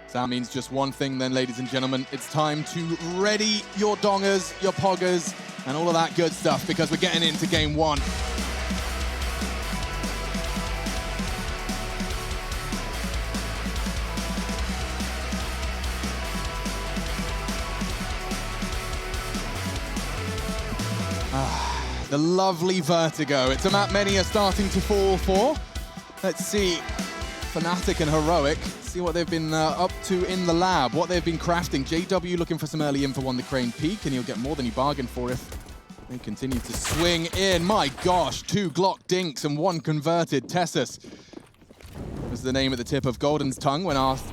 So that means just one thing then, ladies and gentlemen. It's time to ready your dongers, your poggers, and all of that good stuff, because we're getting into game one. The lovely Vertigo. It's a map many are starting to fall for. Let's see Fnatic and Heroic, see what they've been up to in the lab, what they've been crafting. JW looking for some early info on the Crane Peak, and he'll get more than he bargained for if they continue to swing in. My gosh, 2 Glock dinks and 1 converted. Tessus was the name at the tip of Golden's tongue when asked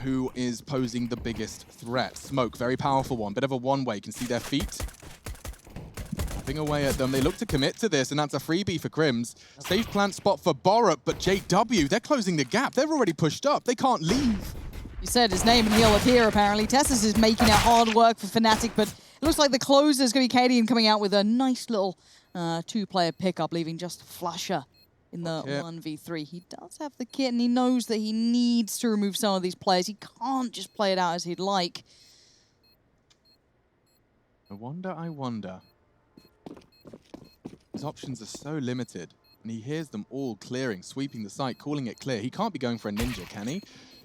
who is posing the biggest threat. Smoke, very powerful one, bit of a one-way, can see their feet. Away at them. They look to commit to this, and that's a freebie for Crims. Safe plant spot for Borup, but JW, they're closing the gap. They've already pushed up. They can't leave. You said his name and he'll appear, apparently. Tessus is making it hard work for Fnatic, but it looks like the closer is going to be Cadian coming out with a nice little 2-player pickup, leaving just Flusher in the 1v3. He does have the kit, and he knows that he needs to remove some of these players. He can't just play it out as he'd like. I wonder. His options are so limited, and he hears them all clearing, sweeping the site, calling it clear. He can't be going for a ninja, can he?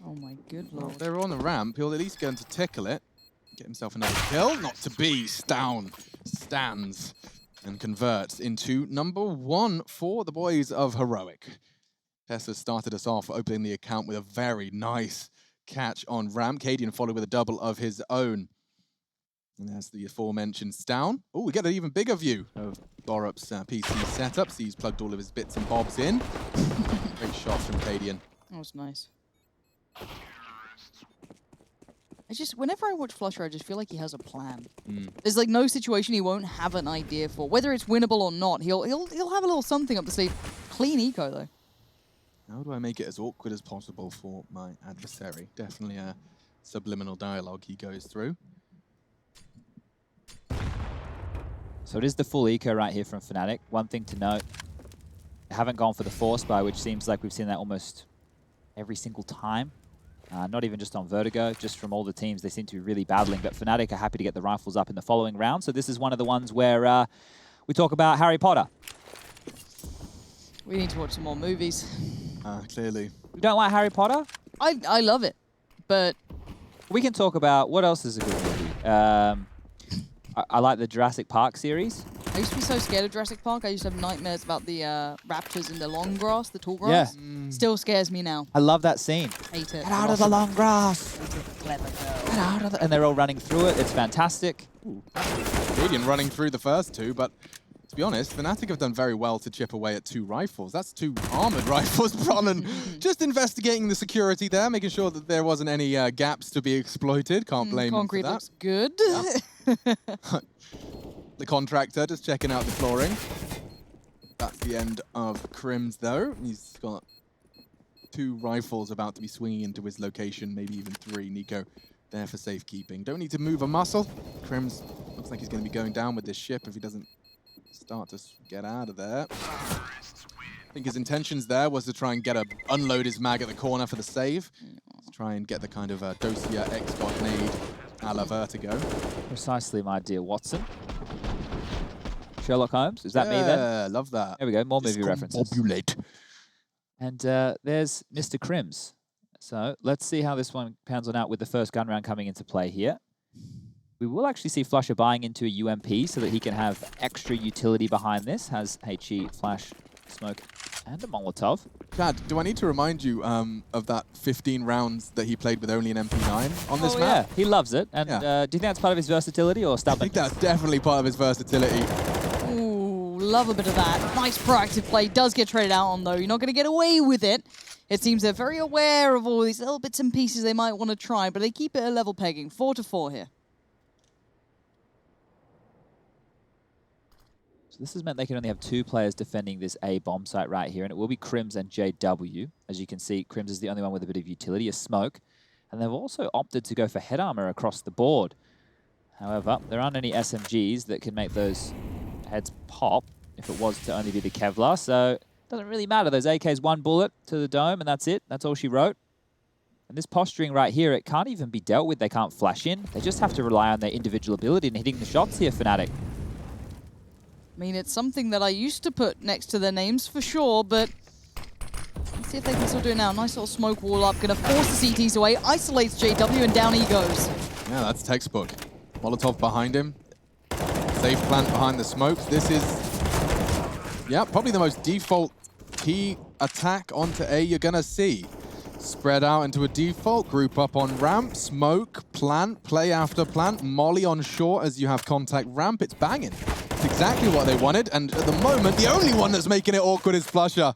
Oh my good lord. If they're on the ramp, he'll at least go to tickle it, get himself another kill. Not to be. Down, stands, and converts into number 1 for the boys of Heroic. Tessa started us off opening the account with a very nice catch on ramp. Cadian followed with a double of his own. And there's the aforementioned down. Oh, we get an even bigger view of Borup's PC setup. See, he's plugged all of his bits and bobs in. Great shot from Cadian. That was nice. Whenever I watch Flusher, I just feel like he has a plan. There's like no situation he won't have an idea for. Whether it's winnable or not, he'll have a little something up the sleeve. Clean eco though. How do I make it as awkward as possible for my adversary? Definitely a subliminal dialogue he goes through. So it is the full eco right here from Fnatic. One thing to note, they haven't gone for the force buy, which seems like we've seen that almost every single time. Not even just on Vertigo, just from all the teams, they seem to be really battling. But Fnatic are happy to get the rifles up in the following round. So this is one of the ones where we talk about Harry Potter. We need to watch some more movies. Clearly. You don't like Harry Potter? I love it, but... We can talk about, what else is a good movie? I like the Jurassic Park series. I used to be so scared of Jurassic Park. I used to have nightmares about the raptors in the long grass, the tall grass. Yeah. Still scares me now. I love that scene. Hate it. Get out of the long grass. Clever girl. Get out of the... And they're all running through it. It's fantastic. Cadian running through the first 2, but to be honest, Fnatic have done very well to chip away at 2 rifles. That's 2 armored rifles. Bronn just investigating the security there, making sure that there wasn't any gaps to be exploited. Can't blame him for that. Concrete looks good. Yeah. The contractor just checking out the flooring. That's the end of Crims, though. He's got 2 rifles about to be swinging into his location, maybe even 3. Nico there for safekeeping. Don't need to move a muscle. Crims looks like he's going to be going down with this ship if he doesn't start to get out of there. I think his intentions there was to try and unload his mag at the corner for the save. Let's try and get the kind of Dosia X-God nade a la Vertigo. Precisely, my dear Watson. Sherlock Holmes, is that me then? Yeah, love that. There we go, more movie references. And there's Mr. Crims. So let's see how this one pans on out with the first gun round coming into play here. We will actually see Flusher buying into a UMP so that he can have extra utility behind this. Has HE, Flash, Smoke, and a Molotov. Chad, do I need to remind you of that 15 rounds that he played with only an MP9 on this map? Yeah, he loves it. And do you think that's part of his versatility or stubbornness? I think that's definitely part of his versatility. Ooh, love a bit of that. Nice proactive play. Does get traded out on, though. You're not going to get away with it. It seems they're very aware of all these little bits and pieces they might want to try, but they keep it a level pegging. 4-4 here. So this has meant they can only have 2 players defending this A bomb site right here, and it will be Crims and JW. As you can see, Crims is the only one with a bit of utility, a smoke. And they've also opted to go for head armor across the board. However, there aren't any SMGs that can make those heads pop if it was to only be the Kevlar, so it doesn't really matter. Those AKs 1 bullet to the dome, and that's it. That's all she wrote. And this posturing right here, it can't even be dealt with. They can't flash in. They just have to rely on their individual ability and hitting the shots here, Fnatic. I mean, it's something that I used to put next to their names for sure, but let's see if they can still do it now. Nice little smoke wall up, gonna force the CTs away, isolates JW, and down he goes. Yeah, that's textbook. Molotov behind him. Safe plant behind the smokes. This is, yeah, probably the most default key attack onto A you're gonna see. Spread out into a default, group up on ramp, smoke, plant, play after plant, molly on short as you have contact ramp. It's banging. It's exactly what they wanted, and at the moment, the only one that's making it awkward is Flusha.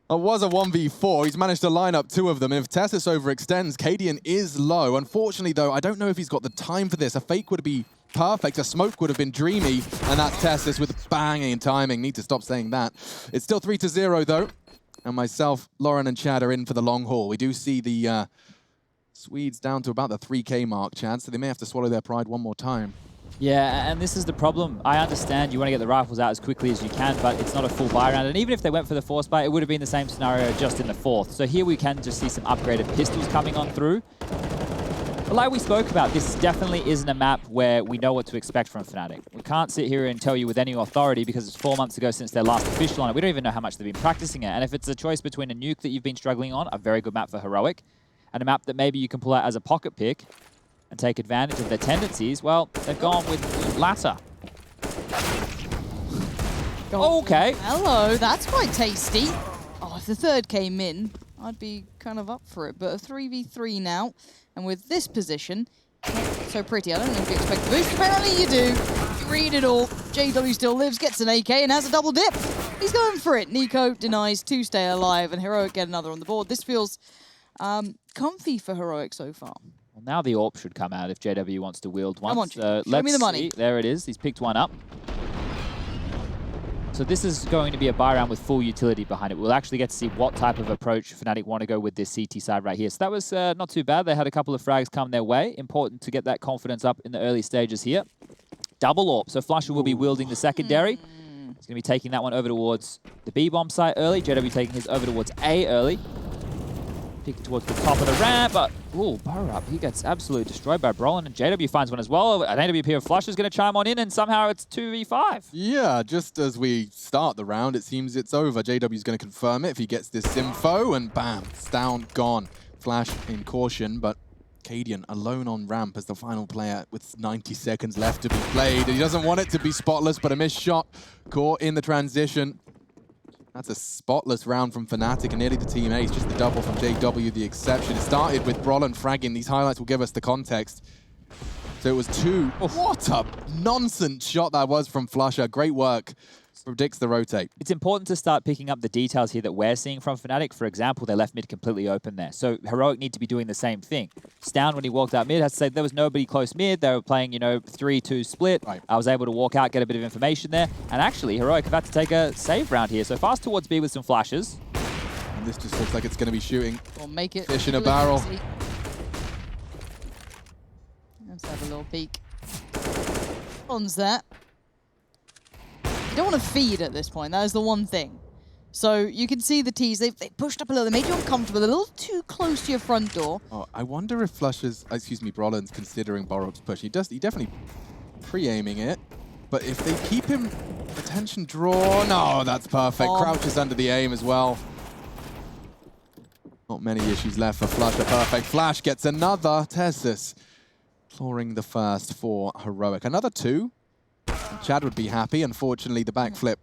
It was a 1v4. He's managed to line up 2 of them, and if Tessus overextends, Cadian is low. Unfortunately, though, I don't know if he's got the time for this. A fake would be perfect, a smoke would have been dreamy, and that's Tessus with banging timing. Need to stop saying that. It's still 3-0, though. And myself, Lauren, and Chad are in for the long haul. We do see the Swedes down to about the 3K mark, Chad, so they may have to swallow their pride one more time. Yeah, and this is the problem. I understand you want to get the rifles out as quickly as you can, but it's not a full buy round. And even if they went for the force buy, it would have been the same scenario just in the 4th. So here we can just see some upgraded pistols coming on through. But like we spoke about, this definitely isn't a map where we know what to expect from Fnatic. We can't sit here and tell you with any authority because it's 4 months ago since their last official on it. We don't even know how much they've been practicing it. And if it's a choice between a nuke that you've been struggling on, a very good map for Heroic, and a map that maybe you can pull out as a pocket pick and take advantage of their tendencies, well, they've gone with the latter. Okay. Hello, that's quite tasty. Oh, if the 3rd came in, I'd be kind of up for it. But a 3v3 now, and with this position, not so pretty. I don't know if you expect the boost. Apparently you do. You read it all. JW still lives, gets an AK, and has a double dip. He's going for it. Nico denies 2 stay alive, and Heroic get another on the board. This feels comfy for Heroic so far. Well, now the AWP should come out if JW wants to wield one. Come on, So show me the money. See. There it is. He's picked one up. So this is going to be a buy round with full utility behind it. We'll actually get to see what type of approach Fnatic want to go with this CT side right here. So that was not too bad. They had a couple of frags come their way. Important to get that confidence up in the early stages here. Double AWP. So Flusha will be wielding the secondary. He's going to be taking that one over towards the B-bomb site early. JW taking his over towards A early. Picking towards the top of the ramp, but ooh, Burrow up. He gets absolutely destroyed by Brolin, and JW finds one as well. An AWP of Flush is going to chime on in, and somehow it's 2v5. Yeah, just as we start the round, it seems it's over. JW's going to confirm it if he gets this info, and bam, it's down, gone. Flash in caution, but Cadian alone on ramp as the final player with 90 seconds left to be played. He doesn't want it to be spotless, but a missed shot caught in the transition. That's a spotless round from Fnatic and nearly the team ace, just the double from JW, the exception. It started with Brolin fragging. These highlights will give us the context. So it was 2. Oh, what a nonsense shot that was from Flusha. Great work. Predicts the rotate. It's important to start picking up the details here that we're seeing from Fnatic. For example, they left mid completely open there. So Heroic need to be doing the same thing. Stound, when he walked out mid, has to say there was nobody close mid. They were playing, you know, 3-2 split. Right. I was able to walk out, get a bit of information there. And actually, Heroic have had to take a save round here. So fast towards B with some flashes. And this just looks like it's going to be shooting. Or make it Fish in a barrel. easy. Let's have a little peek. On's that. You don't want to feed at this point. That is the one thing. So you can see the T's. They pushed up a little. They made you uncomfortable. A little too close to your front door. Oh, I wonder if Flusha's, Brolin's considering Borok's push. He definitely pre-aiming it. But if they keep him attention draw, no, that's perfect. Crouches under the aim as well. Not many issues left for Flusha. Perfect. Flash gets another. Tessus clawing the first for Heroic. Another 2. Chad would be happy. Unfortunately, the backflip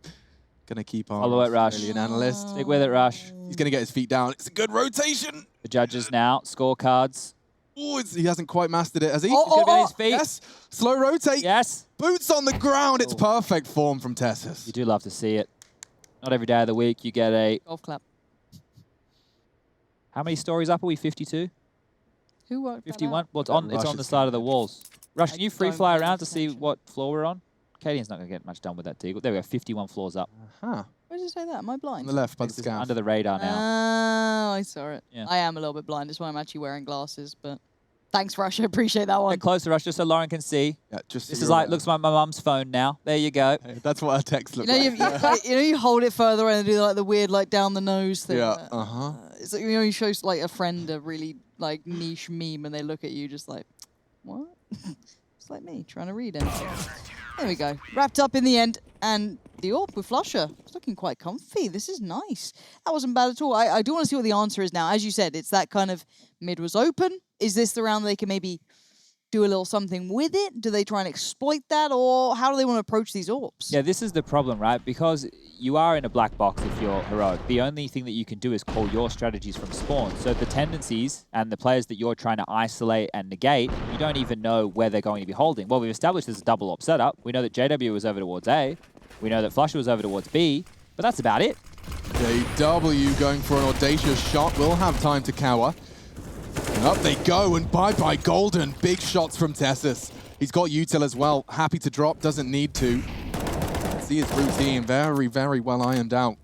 going to keep on. Follow it, Rush. Australian analyst. Stick with it, Rush. He's going to get his feet down. It's a good rotation. The judges now, scorecards. Oh, he hasn't quite mastered it, has he? He's going to be on his feet. Yes. Slow rotate. Yes. Boots on the ground. It's perfect form from Tessus. You do love to see it. Not every day of the week you get a... Golf clap. How many stories up are we? 52? Who worked 51? Well, it's on the side of the walls. Rush, can you free fly around to see what floor we're on? Cadian's not going to get much done with that deagle. There we go, 51 floors up. Huh. Where did it say that? Am I blind? On the left by the It's scout. under the radar now. Oh, I saw it. Yeah. I am a little bit blind. That's why I'm actually wearing glasses. But thanks, Rush. I appreciate that one. Get closer, Rush, just so Lauren can see. Yeah, just This so is you're like, aware. looks like my mum's phone now. There you go. Hey, that's what our text looks You know, like. you hold it further and do like the weird like down the nose thing. Yeah, uh-huh. It's like, you know, you show like a friend a really like niche meme and they look at you just like, what? It's like me trying to read it. There we go. Wrapped up in the end. And the AWP with Flusher, it's looking quite comfy. This is nice. That wasn't bad at all. I do want to see what the answer is now. As you said, it's that kind of mid was open. Is this the round they can maybe do a little something with it? Do they try and exploit that? Or how do they want to approach these AWPs? Yeah, this is the problem, right? Because you are in a black box if you're Heroic. The only thing that you can do is call your strategies from spawn. So the tendencies and the players that you're trying to isolate and negate, you don't even know where they're going to be holding. Well, we've established there's a double AWP setup. We know that JW was over towards A. We know that Flusher was over towards B. But that's about it. JW going for an audacious shot. Will have time to cower. And up they go, and bye-bye Golden. Big shots from Tessus. He's got util as well. Happy to drop, doesn't need to. See his routine, very, very well ironed out.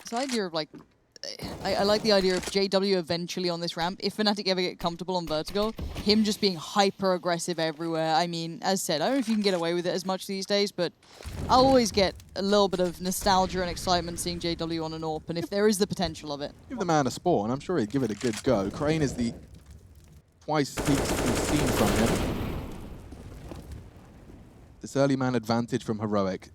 This idea of like, I like the idea of JW eventually on this ramp. If Fnatic ever get comfortable on Vertigo, him just being hyper aggressive everywhere. I mean, as said, I don't know if you can get away with it as much these days, but I always get a little bit of nostalgia and excitement seeing JW on an AWP, and if there is the potential of it. Give the man a spawn, I'm sure he'd give it a good go. Crane is the twice peaks we've seen from him. This early man advantage from Heroic.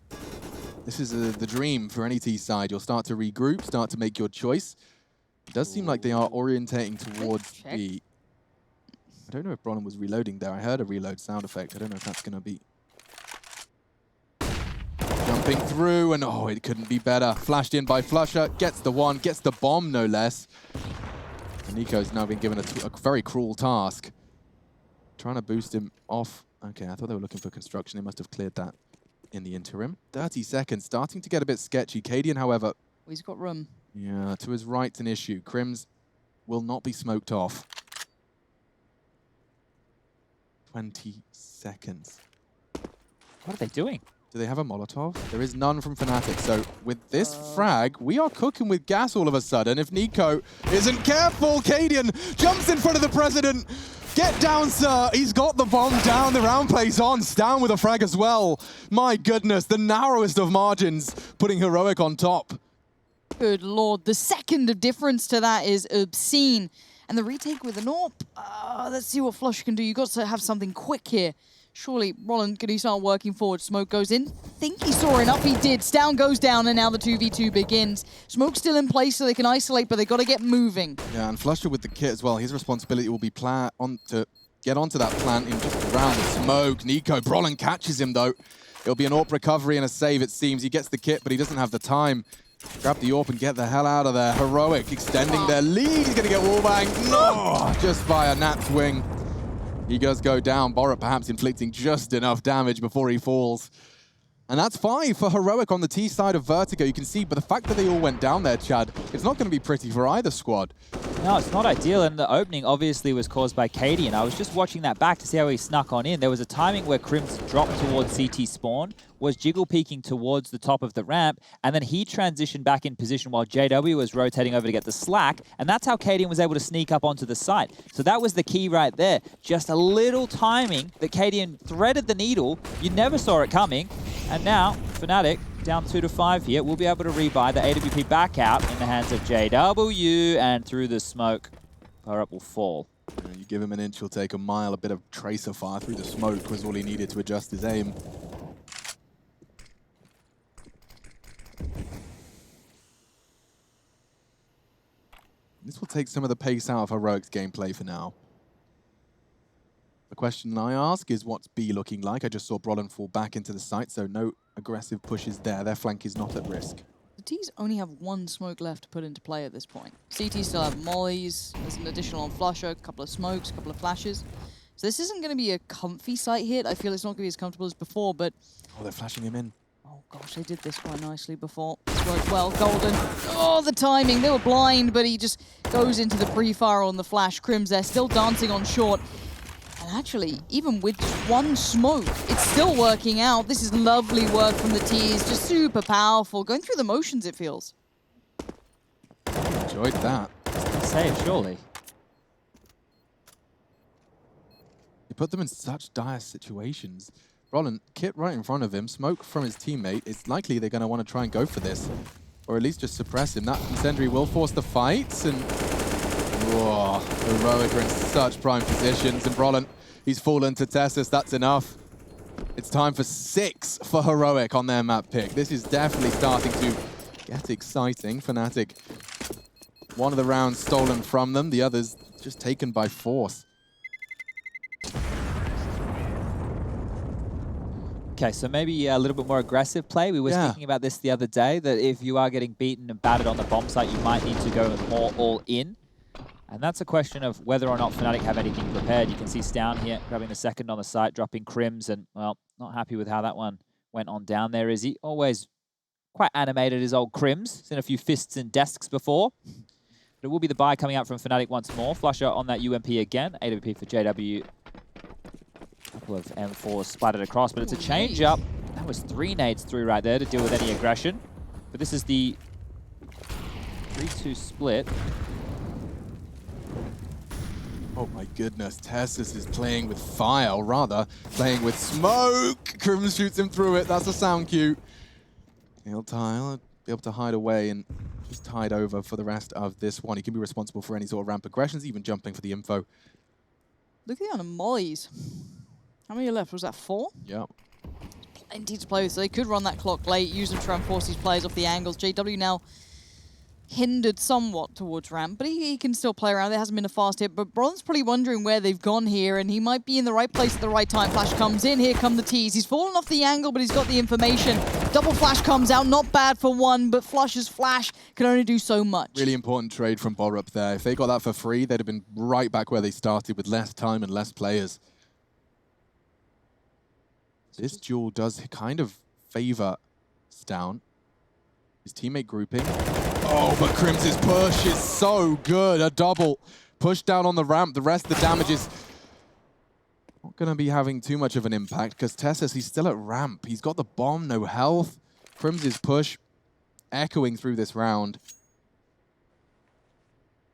This is the dream for any T side. You'll start to regroup, start to make your choice. It does seem like they are orientating towards B. I don't know if Bronn was reloading there. I heard a reload sound effect. I don't know if that's going to be... Jumping through, and oh, it couldn't be better. Flashed in by Flusher, gets the one, gets the bomb, no less. And Nico's now been given a very cruel task. Trying to boost him off. Okay, I thought they were looking for construction. They must have cleared that in the interim. 30 seconds, starting to get a bit sketchy. Cadian, however... Oh, he's got room. Yeah, to his right's an issue. Crims will not be smoked off. 20 seconds. What are they doing? Do they have a Molotov? There is none from Fnatic. So with this frag, we are cooking with gas all of a sudden. If Nico isn't careful, Cadian jumps in front of the president. Get down, sir. He's got the bomb down. The round plays on. Down with a frag as well. My goodness, the narrowest of margins, putting Heroic on top. Good lord. The second of difference to that is obscene. And the retake with an AWP. Let's see what Flush can do. You've got to have something quick here. Surely, Roland, can he start working forward? Smoke goes in. Think he saw enough. He did. Stown goes down, and now the 2v2 begins. Smoke's still in place, so they can isolate, but they got to get moving. Yeah, and Flusher with the kit as well. His responsibility will be to get onto that plant in just around the smoke. Nico, Brolin catches him, though. It'll be an AWP recovery and a save, it seems. He gets the kit, but he doesn't have the time. Grab the AWP and get the hell out of there. Heroic extending their lead. He's going to get wallbanged. No! Just by a Nat's wing. He does go down. Borat perhaps inflicting just enough damage before he falls. And that's 5 for Heroic on the T side of Vertigo. You can see, but the fact that they all went down there, Chad, it's not going to be pretty for either squad. No, it's not ideal, and the opening obviously was caused by Katie, and I was just watching that back to see how he snuck on in. There was a timing where Crims dropped towards CT spawn, was jiggle peeking towards the top of the ramp, and then he transitioned back in position while JW was rotating over to get the slack, and that's how Katie was able to sneak up onto the site. So that was the key right there. Just a little timing that Katie threaded the needle. You never saw it coming, and now Fnatic down 2-5 here. We'll be able to rebuy the AWP back out in the hands of JW, and through the smoke, power up will fall. You give him an inch, he'll take a mile. A bit of tracer fire through the smoke was all he needed to adjust his aim. This will take some of the pace out of Heroic's gameplay for now. The question I ask is, what's B looking like? I just saw Brolin fall back into the site, so no aggressive pushes there. Their flank is not at risk. The T's only have one smoke left to put into play at this point. CT still have mollies, there's an additional on Flusher, a couple of smokes, a couple of flashes. So this isn't going to be a comfy site hit. I feel it's not going to be as comfortable as before, but... Oh, they're flashing him in. Oh gosh, they did this quite nicely before. This worked well, Golden. Oh, the timing. They were blind, but he just goes into the pre-fire on the flash. Crims there, still dancing on short. And actually, even with just one smoke, it's still working out. This is lovely work from the T's, just super powerful. Going through the motions, it feels. Enjoyed that. Save, surely. You put them in such dire situations. Roland, kit right in front of him, smoke from his teammate. It's likely they're going to want to try and go for this. Or at least just suppress him. That incendiary will force the fights, and whoa, Heroic are in such prime positions, and Brolin, he's fallen to Tessus. That's enough. It's time for 6 for Heroic on their map pick. This is definitely starting to get exciting. Fnatic, one of the rounds stolen from them, the others just taken by force. Okay, so maybe a little bit more aggressive play. We were speaking about this the other day, that if you are getting beaten and battered on the bomb site, you might need to go more all in. And that's a question of whether or not Fnatic have anything prepared. You can see Stown here grabbing the second on the site, dropping Crims, and, well, not happy with how that one went on down there, is he? Always quite animated, his old Crims. Seen a few fists and desks before. But it will be the buy coming out from Fnatic once more. Flusher on that UMP again. AWP for JW. Couple of M4s splattered across, but it's a change-up. That was 3 nades through right there to deal with any aggression. But this is the 3-2 split. Oh my goodness, Tessus is playing with fire, or rather, playing with smoke! Crims shoots him through it, that's a sound cue. He'll be able to hide away and just tide over for the rest of this one. He can be responsible for any sort of ramp aggressions, even jumping for the info. Look at the amount of mollies. How many are left? Was that 4? Yep. Plenty to play with, so they could run that clock late, use them to try and force these players off the angles. JW now hindered somewhat towards ramp, but he can still play around. There hasn't been a fast hit, but Bron's probably wondering where they've gone here, and he might be in the right place at the right time. Flash comes in, here come the T's. He's fallen off the angle, but he's got the information. Double flash comes out, not bad for one, but Flush's flash can only do so much. Really important trade from Borup there. If they got that for free, they'd have been right back where they started with less time and less players. This duel does kind of favor Stown. His teammate grouping. Oh, but Crim's push is so good. A double push down on the ramp. The rest of the damage is not going to be having too much of an impact because Tessus, he's still at ramp. He's got the bomb, no health. Crim's push echoing through this round.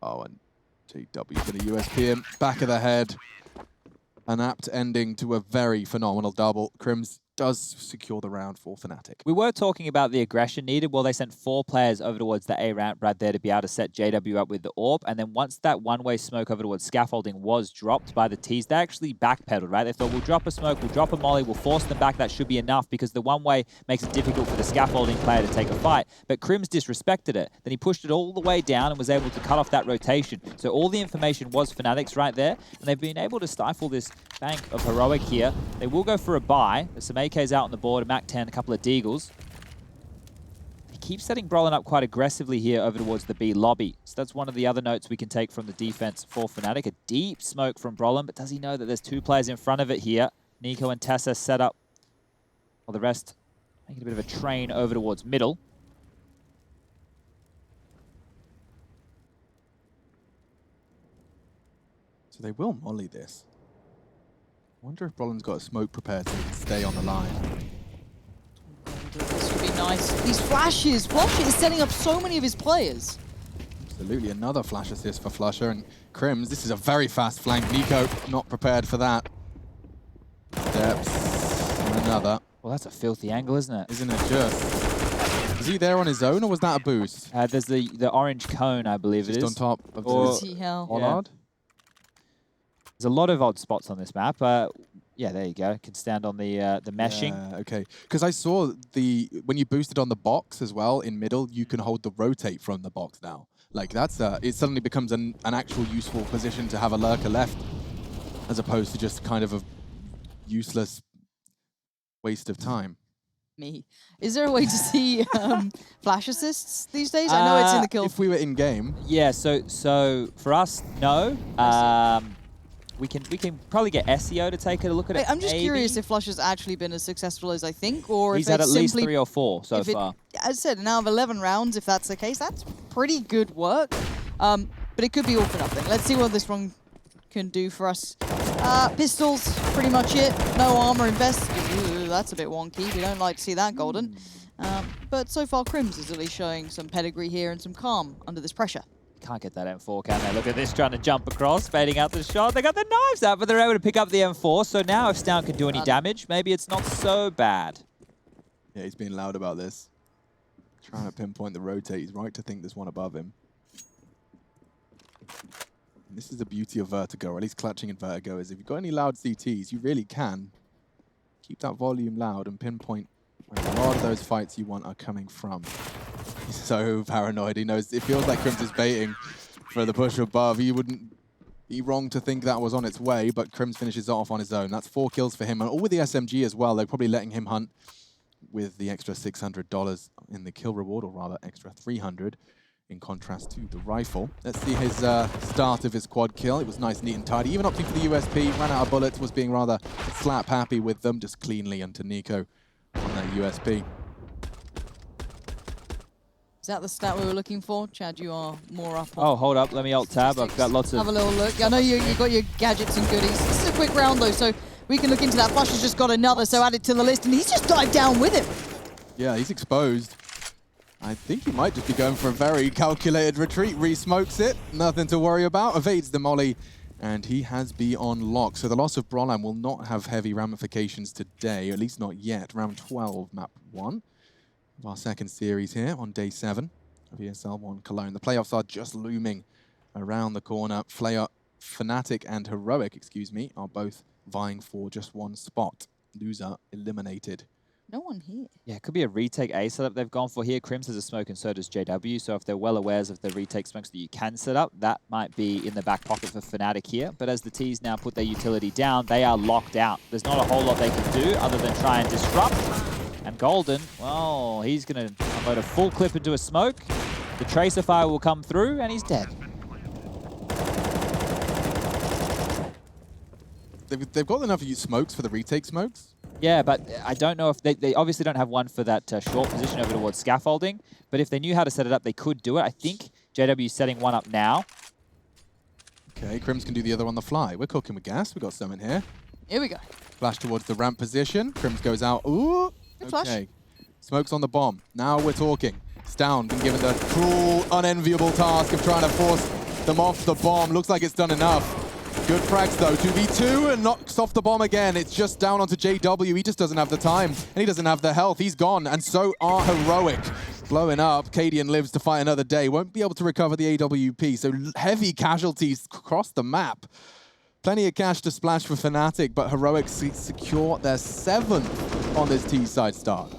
Oh, and JW going to USP him. Back of the head. An apt ending to a very phenomenal double. Crims does secure the round for Fnatic. We were talking about the aggression needed. Well, they sent 4 players over towards the A ramp right there to be able to set JW up with the AWP. And then once that one-way smoke over towards scaffolding was dropped by the T's, they actually backpedaled, right? They thought, we'll drop a smoke, we'll drop a molly, we'll force them back. That should be enough because the one-way makes it difficult for the scaffolding player to take a fight. But Crims disrespected it. Then he pushed it all the way down and was able to cut off that rotation. So all the information was Fnatic's right there. And they've been able to stifle this bank of Heroic here. They will go for a buy. There's some AKs out on the board, a MAC-10, a couple of Deagles. He keeps setting Brolin up quite aggressively here over towards the B lobby. So that's one of the other notes we can take from the defense for Fnatic. A deep smoke from Brolin, but does he know that there's 2 players in front of it here? Nico and Tessa set up. Well, the rest making a bit of a train over towards middle. So they will molly this. I wonder if Brolin's got a smoke prepared so he can stay on the line. This would be nice. These flashes! Flusher is setting up so many of his players. Absolutely, another flash assist for Flusher. And Crims, this is a very fast flank. Nico not prepared for that. Steps, another. Well, that's a filthy angle, isn't it? Isn't it just? Is he there on his own, or was that a boost? There's the orange cone, I believe it is. Just on top of the Pollard. Yeah. There's a lot of odd spots on this map. Yeah, there you go. Can stand on the meshing. Yeah, okay. Because I saw when you boosted on the box as well in middle, you can hold the rotate from the box now. Like that's it suddenly becomes an actual useful position to have a lurker left, as opposed to just kind of a useless waste of time. Is there a way to see flash assists these days? I know it's in the kill. If we were in game. Yeah. So for us, no. We can probably get SEO to take a look at it. I'm just curious if Flush has actually been as successful as I think, or he's if had it's at least simply 3 or 4 so far. As I said, now of 11 rounds, if that's the case, that's pretty good work. But it could be all for nothing. Let's see what this one can do for us. Pistols, pretty much it. No armor invest. Ooh, that's a bit wonky. We don't like to see that, Golden. But so far, Crims is at least showing some pedigree here and some calm under this pressure. Can't get that M4, can they? Look at this, trying to jump across, fading out the shot. They got the knives out, but they're able to pick up the M4. So now if Stown can do any damage, maybe it's not so bad. Yeah, he's being loud about this. Trying to pinpoint the rotate. He's right to think there's one above him. And this is the beauty of Vertigo, or at least clutching in Vertigo, is if you've got any loud CTs, you really can keep that volume loud and pinpoint where a lot of those fights you want are coming from. He's so paranoid. He knows it feels like Crims is baiting for the push above. He wouldn't be wrong to think that was on its way, but Crims finishes off on his own. That's 4 kills for him, and all with the SMG as well. They're probably letting him hunt with the extra $600 in the kill reward, or rather extra $300 in contrast to the rifle. Let's see his start of his quad kill. It was nice, neat and tidy. Even opting for the USP, ran out of bullets, was being rather slap happy with them, just cleanly onto Nico on that USP. Is that the stat we were looking for? Chad, you are more up on. Oh, hold up. Let me alt-tab. I've got lots of... Have a little look. I know you got your gadgets and goodies. This is a quick round, though, so we can look into that. Flush has just got another, so add it to the list, and he's just dived down with him. Yeah, he's exposed. I think he might just be going for a very calculated retreat. Re-smokes it. Nothing to worry about. Evades the molly, and he has been on lock. So the loss of Brolan will not have heavy ramifications today, at least not yet. Round 12, map 1. Our second series here on day 7 of ESL One Cologne. The playoffs are just looming around the corner. Fnatic and Heroic, are both vying for just one spot. Loser eliminated. No one here. Yeah, it could be a retake A setup they've gone for here. Crims has a smoke and so does JW. So if they're well aware of the retake smokes that you can set up, that might be in the back pocket for Fnatic here. But as the T's now put their utility down, they are locked out. There's not a whole lot they can do other than try and disrupt. And Golden, well, he's going to unload a full clip into a smoke. The tracer fire will come through, and he's dead. They've got enough smokes for the retake smokes. Yeah, but I don't know if they obviously don't have one for that short position over towards scaffolding. But if they knew how to set it up, they could do it. I think JW is setting one up now. Okay, Crims can do the other on the fly. We're cooking with gas. We've got some in here. Here we go. Flash towards the ramp position. Crims goes out. Ooh. Good flash. Okay. Smokes on the bomb. Now we're talking. Stown been given the cruel, unenviable task of trying to force them off the bomb. Looks like it's done enough. Good frags though. 2v2 and knocks off the bomb again. It's just down onto JW. He just doesn't have the time. And he doesn't have the health. He's gone. And so are Heroic. Blowing up. Cadian lives to fight another day. Won't be able to recover the AWP. So heavy casualties across the map. Plenty of cash to splash for Fnatic, but Heroic secure their 7th on this T-side start.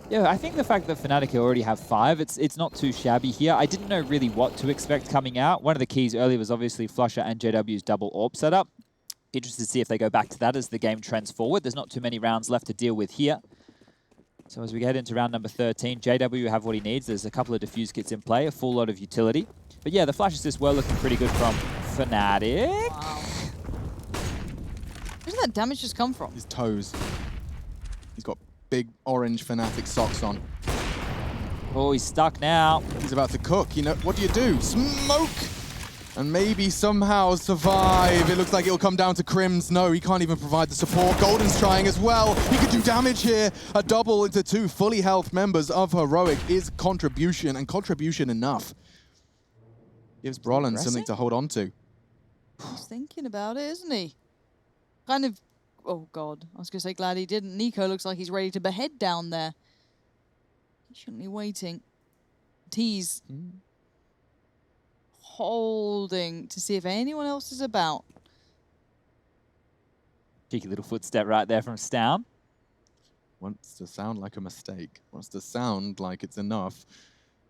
Yeah, I think the fact that Fnatic already have 5, it's not too shabby here. I didn't know really what to expect coming out. One of the keys earlier was obviously Flusher and JW's double AWP setup. Interested to see if they go back to that as the game trends forward. There's not too many rounds left to deal with here. So as we head into round number 13, JW have what he needs. There's a couple of defuse kits in play, a full lot of utility. But yeah, the flash assists were looking pretty good from Fnatic. Wow. Where's that damage just come from? His toes. He's got big orange Fnatic socks on. Oh, he's stuck now. He's about to cook. You know, what do? Smoke! And maybe somehow survive. It looks like it'll come down to Crims. No, he can't even provide the support. Golden's trying as well. He could do damage here. A double into 2 fully health members of Heroic is contribution, and contribution enough. Gives Brolan something to hold on to. He's thinking about it, isn't he? Kind of, oh God, I was going to say glad he didn't. Nico looks like he's ready to behead down there. Patiently waiting. T's holding to see if anyone else is about. Cheeky little footstep right there from Stown. Wants to sound like a mistake. Wants to sound like it's enough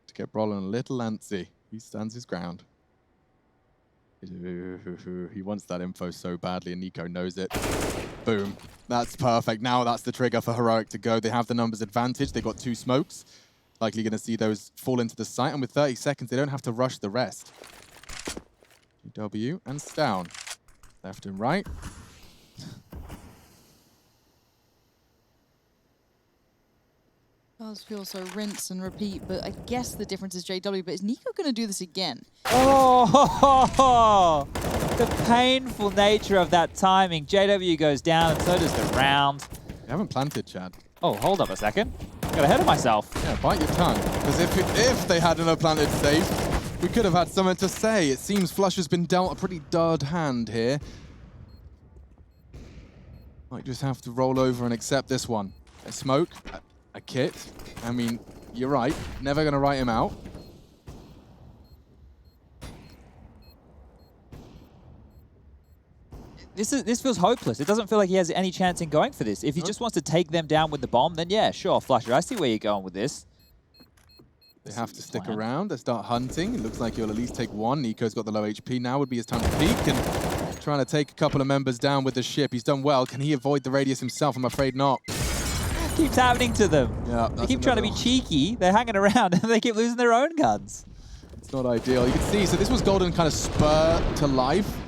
to get Brolan a little antsy. He stands his ground. He wants that info so badly, and Nico knows it. Boom. That's perfect. Now that's the trigger for Heroic to go. They have the numbers advantage. They've got 2 smokes. Likely going to see those fall into the site. And with 30 seconds, they don't have to rush the rest. W and Stown. Left and right. Does feel so rinse and repeat, but I guess the difference is JW. But is Nico going to do this again? Oh, the painful nature of that timing. JW goes down, and so does the round. You haven't planted, Chad. Oh, hold up a second. Got ahead of myself. Yeah, bite your tongue. Because if they hadn't have planted safe, we could have had something to say. It seems Flush has been dealt a pretty dud hand here. Might just have to roll over and accept this one. A smoke. a kit. I mean, you're right. Never going to write him out. This feels hopeless. It doesn't feel like he has any chance in going for this. If he just wants to take them down with the bomb, then yeah, sure, Flusher. I see where you're going with this. They have to stick around. They start hunting. It looks like he'll at least take one. Nico's got the low HP. Now would be his time to peek and trying to take a couple of members down with the ship. He's done well. Can he avoid the radius himself? I'm afraid not. Keeps happening to them. Yeah, they keep trying to be cheeky. They're hanging around and they keep losing their own guns. It's not ideal. You can see, so this was Golden kind of spur to life.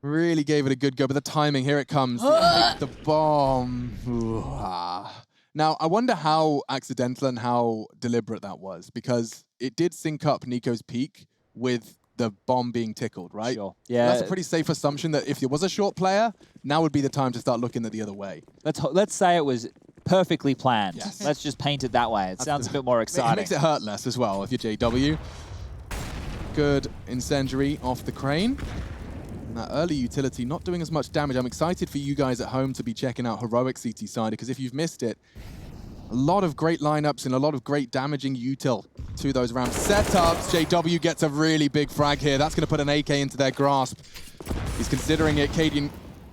Really gave it a good go, but the timing, here it comes. The bomb. Ooh, ah. Now, I wonder how accidental and how deliberate that was, because it did sync up Nico's peak with the bomb being tickled, right? Sure. Yeah. That's a pretty safe assumption that if there was a short player, now would be the time to start looking at the other way. Let's say it was perfectly planned. Yes. Let's just paint it that way. It sounds a bit more It exciting. makes it hurt less as well if you're JW. Good incendiary off the crane. And that early utility not doing as much damage. I'm excited for you guys at home to be checking out Heroic CT side, because if you've missed it, a lot of great lineups and a lot of great damaging util to those ramp setups. JW gets a really big frag here. That's going to put an AK into their grasp. He's considering it. Cadian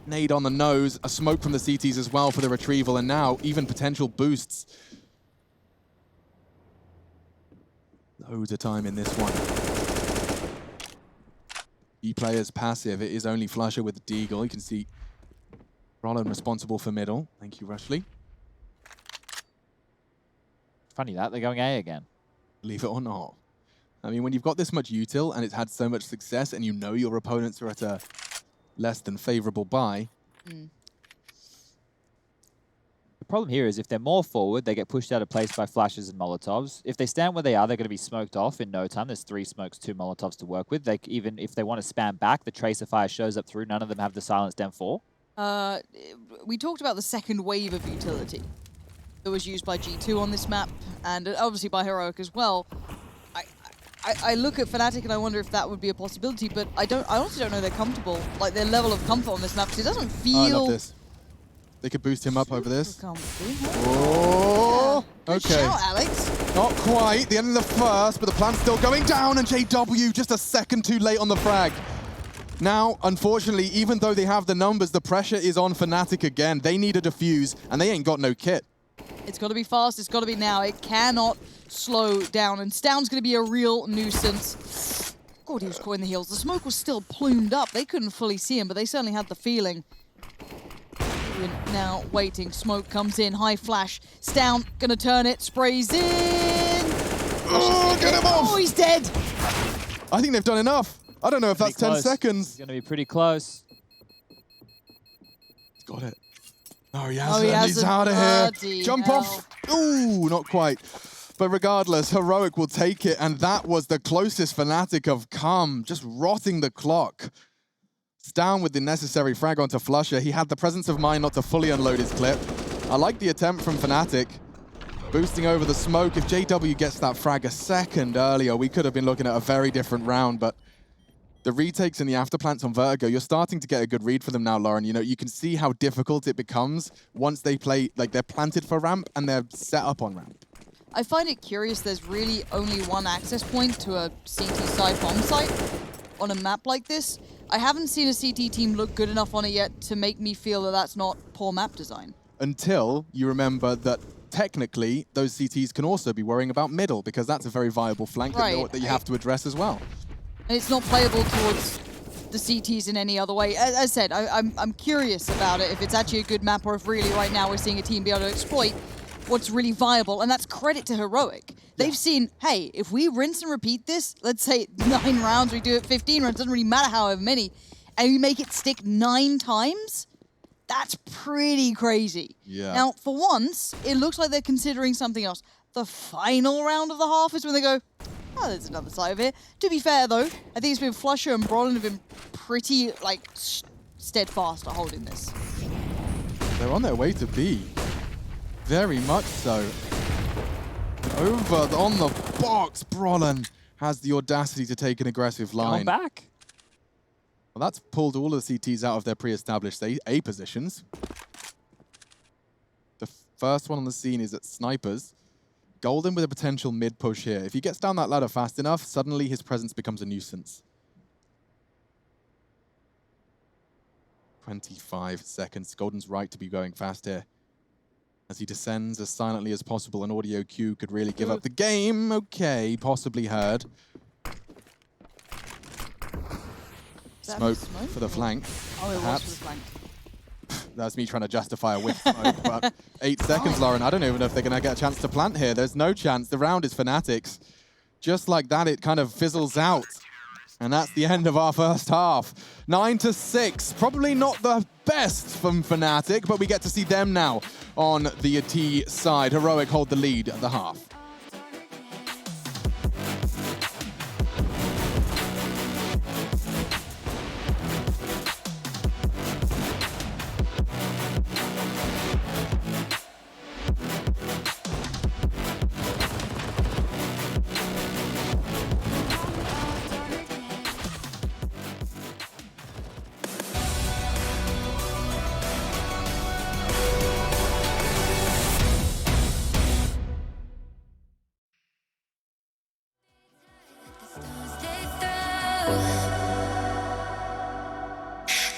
nade on the nose. A smoke from the CTs as well for the retrieval, and now even potential boosts. Loads of time in this one. E-player's passive. It is only Flusher with the Deagle. You can see Rollin responsible for middle. Thank you, Rushley. Funny that, they're going A again. Believe it or not. I mean, when you've got this much util and it's had so much success and you know your opponents are at a less than favorable buy. The problem here is if they're more forward, they get pushed out of place by flashes and Molotovs. If they stand where they are, they're going to be smoked off in no time. There's 3 smokes, 2 Molotovs to work with. Even if they want to spam back, the Tracer Fire shows up through. None of them have the silenced M4. We talked about the second wave of utility that was used by G2 on this map, and obviously by Heroic as well. I look at Fnatic and I wonder if that would be a possibility, but I honestly don't know they're comfortable, like their level of comfort on this map, because it doesn't feel... Oh, I love this. They could boost him up over this. Oh, okay. Good shout, Alex. Not quite. The end of the first, but the plan's still going down, and JW just a second too late on the frag. Now, unfortunately, even though they have the numbers, the pressure is on Fnatic again. They need a defuse, and they ain't got no kit. It's got to be fast. It's got to be now. It cannot slow down, and Stound's going to be a real nuisance. God, he was caught in the heels. The smoke was still plumed up. They couldn't fully see him, but they certainly had the feeling. Now waiting, smoke comes in, high flash. Stound gonna turn it, sprays in. Oh, get him off! Oh, he's dead. I think they've done enough. I don't know if that's 10 seconds. It's going to be pretty close. He's got it. Oh, he hasn't. He's out of here. Jump off. Ooh, not quite. But regardless, Heroic will take it, and that was the closest Fnatic have come, just rotting the clock. Down with the necessary frag onto Flusher. He had the presence of mind not to fully unload his clip. I like the attempt from Fnatic. Boosting over the smoke. If JW gets that frag a second earlier, we could have been looking at a very different round, but the retakes and the afterplants on Vertigo, you're starting to get a good read for them now, Lauren. You know, you can see how difficult it becomes once they play, like they're planted for ramp and they're set up on ramp. I find it curious there's really only one access point to a CT side bomb site on a map like this. I haven't seen a CT team look good enough on it yet to make me feel that that's not poor map design. Until you remember that technically those CTs can also be worrying about middle, because that's a very viable flank that you have to address as well. And it's not playable towards the CTs in any other way. As I said, I'm curious about it, if it's actually a good map or if really right now we're seeing a team be able to exploit what's really viable, and that's credit to Heroic. They've seen, hey, if we rinse and repeat this, let's say 9 rounds, we do it 15 rounds, doesn't really matter however many, and we make it stick 9 times, that's pretty crazy. Yeah. Now, for once, it looks like they're considering something else. The final round of the half is when they go, oh, there's another side of it. To be fair, though, I think it's been Flusher and Brolin have been pretty, like, steadfast at holding this. They're on their way to B. Very much so. Over on the box, Brolin has the audacity to take an aggressive line. Going back. Well, that's pulled all of the CTs out of their pre-established A positions. The First one on the scene is at Snipers. Golden with a potential mid-push here. If he gets down that ladder fast enough, suddenly his presence becomes a nuisance. 25 seconds. Golden's right to be going fast here. As he descends as silently as possible, an audio cue could really give up the game. Okay, possibly heard. Smoke for the flank. Oh, it perhaps. was for the flank. That's me trying to justify a whiff smoke, but 8 seconds, Lauren. I don't even know if they're going to get a chance to plant here. There's no chance. The round is Fnatic's. Just like that, it kind of fizzles out. And that's the end of our first half. 9-6. Probably not the best from Fnatic, but we get to see them now on the T side. Heroic hold the lead at the half.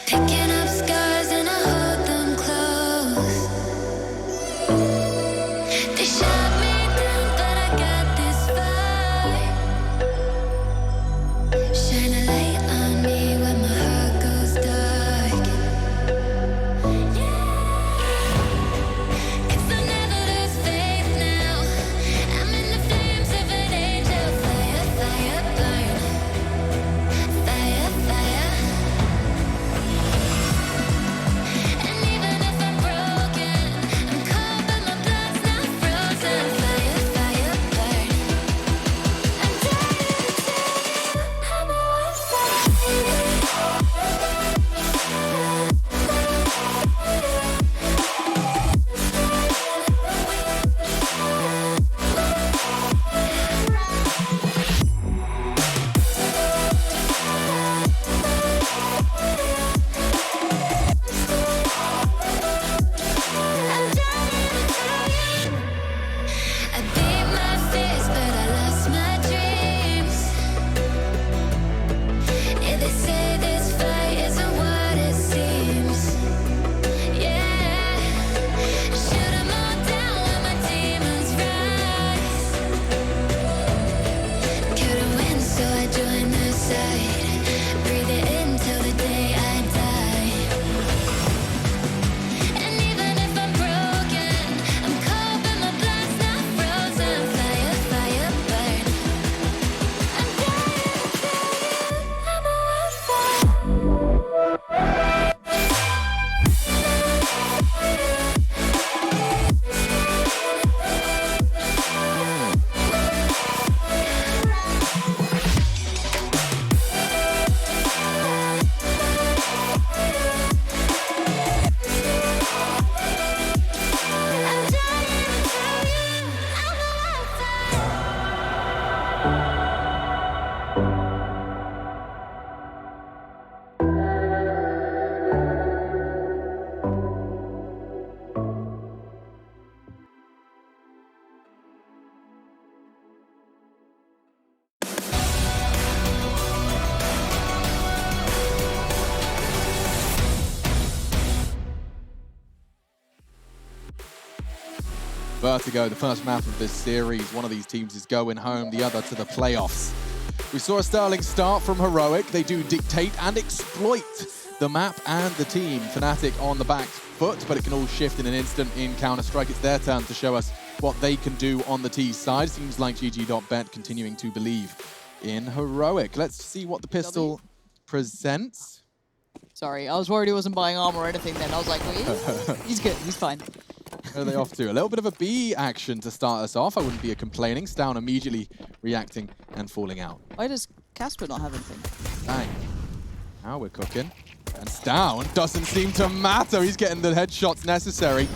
Picking up scars and I hold them close. They shot me down, but I got this fight. Shine a light on me when my heart goes dark. Yeah, 'cause I'll never lose faith now. I'm in the flames of an angel. Fire, fire, burn. Fire, fire. And even if I'm broken, I'm cold but my blood's not frozen. Fire, fire, burn. I'm dying to tell you I'm a I beat my fears, but I lost my dreams. Yeah, they say this fight isn't what it seems. Yeah, shoot 'em all down when my demons rise. Couldn't win, so I joined their side. Breathe it in till the day I die. And even if I'm broken, I'm cold but my blood's not frozen. Fire, fire, burn. I'm dying to tell you I'm a Vertigo, the first map of this series. One of these teams is going home, the other to the playoffs. We saw a sterling start from Heroic. They do dictate and exploit the map and the team. Fnatic on the back foot, but it can all shift in an instant in Counter-Strike. It's their turn to show us what they can do on the T side. Seems like GG.bet continuing to believe in Heroic. Let's see what the pistol presents. Sorry, I was worried he wasn't buying armor or anything then. I was like, wait, he's good, he's fine. Where are they off to? A little bit of a B action to start us off. I wouldn't be complaining. Stown immediately reacting and falling out. Why does Casper not have anything? Bang. Now we're cooking. And Stown doesn't seem to matter. He's getting the headshots necessary.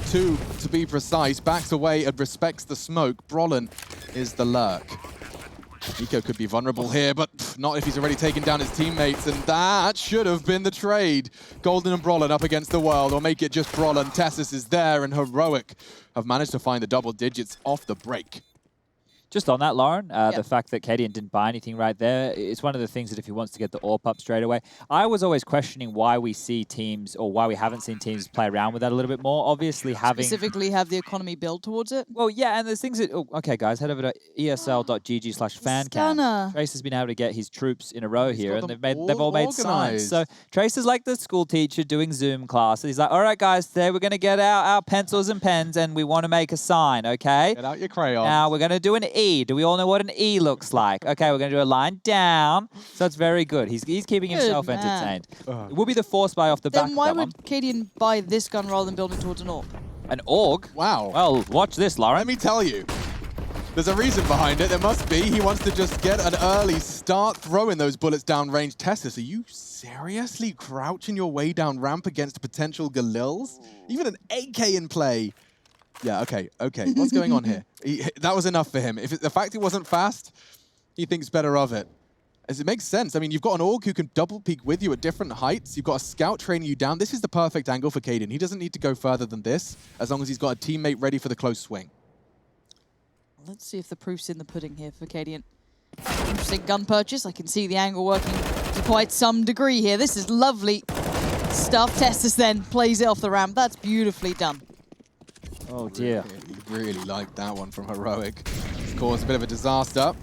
2 to be precise. Backs away and respects the smoke. Brolin is the lurk. Nico could be vulnerable here, but not if he's already taken down his teammates, and that should have been the trade. Golden and Brollan up against the world, or make it just Brollan. Tessus is there, and Heroic have managed to find the double digits off the break. Just on that, Lauren, the fact that Cadian didn't buy anything right there, it's one of the things that if he wants to get the AWP up straight away, I was always questioning why we see teams, or why we haven't seen teams play around with that a little bit more. Obviously having... Specifically have the economy build towards it? Well, yeah, and there's things that... Oh, okay, guys, head over to esl.gg/fancam. Trace has been able to get his troops in a row here, and they've all made signs. So Trace is like the school teacher doing Zoom classes. He's like, all right, guys, today we're going to get out our pencils and pens, and we want to make a sign, okay? Get out your crayons. Now we're going to do an E. Do we all know what an E looks like? Okay, we're going to do a line down. So that's very good. He's keeping himself entertained. It will be the force buy off the back of that one. Then why would Cadian buy this gun rather than building towards an AWP? An AUG? Wow. Well, watch this, Lauren. Let me tell you. There's a reason behind it. There must be. He wants to just get an early start throwing those bullets down range. Tessus, are you seriously crouching your way down ramp against potential Galils? Even an AK in play. Yeah, okay. What's going on here? That was enough for him. The fact it wasn't fast, he thinks better of it. As it makes sense. I mean, you've got an AUG who can double peek with you at different heights. You've got a scout training you down. This is the perfect angle for Cadian. He doesn't need to go further than this, as long as he's got a teammate ready for the close swing. Let's see if the proof's in the pudding here for Cadian. Interesting gun purchase. I can see the angle working to quite some degree here. This is lovely stuff. Tessus then plays it off the ramp. That's beautifully done. Oh, dear. Really liked that one from Heroic. It's caused a bit of a disaster.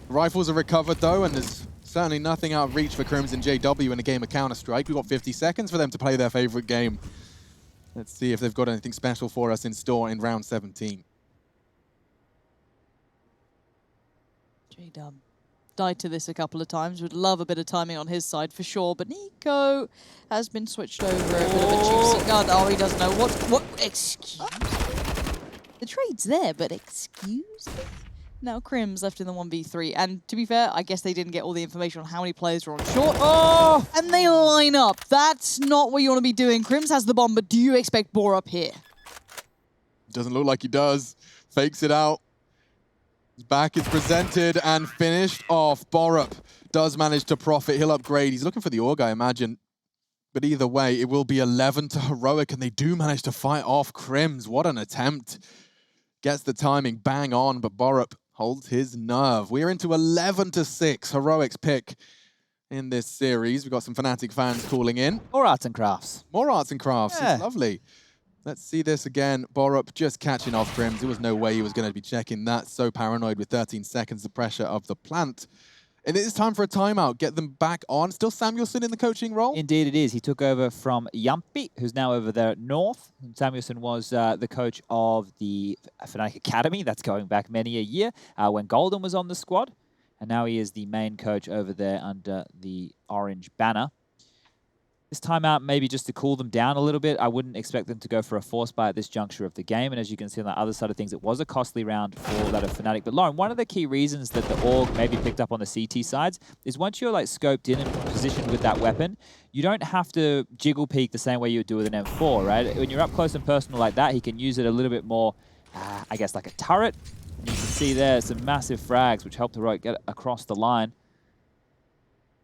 Rifles are recovered, though, and there's certainly nothing out of reach for Crimson JW in a game of Counter-Strike. We've got 50 seconds for them to play their favorite game. Let's see if they've got anything special for us in store in round 17. J-Dub died to this a couple of times. Would love a bit of timing on his side for sure, but Nico has been switched over. A bit of a juicy gun. Oh, he doesn't know what. Excuse me? The trade's there, but excuse me? Now Crim's left in the 1v3, and to be fair, I guess they didn't get all the information on how many players were on short. Oh! And they line up. That's not what you want to be doing. Crim's has the bomb, but do you expect Borup here? Doesn't look like he does. Fakes it out. His back is presented and finished off. Borup does manage to profit. He'll upgrade. He's looking for the AUG, I imagine. But either way, it will be 11 to Heroic, and they do manage to fight off Crims. What an attempt. Gets the timing bang on, but Borup holds his nerve. We're into 11 to 6. Heroic's pick in this series. We've got some Fnatic fans calling in. More arts and crafts. More arts and crafts. Yeah. It's lovely. Let's see this again. Borup just catching off Crims. There was no way he was going to be checking that. So paranoid with 13 seconds, the pressure of the plant. And it is time for a timeout. Get them back on. Still Samuelson in the coaching role? Indeed it is. He took over from Yampi, who's now over there at North. And Samuelson was the coach of the Fnatic Academy. That's going back many a year when Golden was on the squad. And now he is the main coach over there under the orange banner. This timeout maybe just to cool them down a little bit. I wouldn't expect them to go for a force buy at this juncture of the game. And as you can see on the other side of things, it was a costly round for that of Fnatic. But Lauren, one of the key reasons that the AUG maybe picked up on the CT sides is once you're like scoped in and positioned with that weapon, you don't have to jiggle peek the same way you would do with an M4, right? When you're up close and personal like that, he can use it a little bit more, I guess, like a turret. And you can see there some massive frags, which helped Heroic get across the line.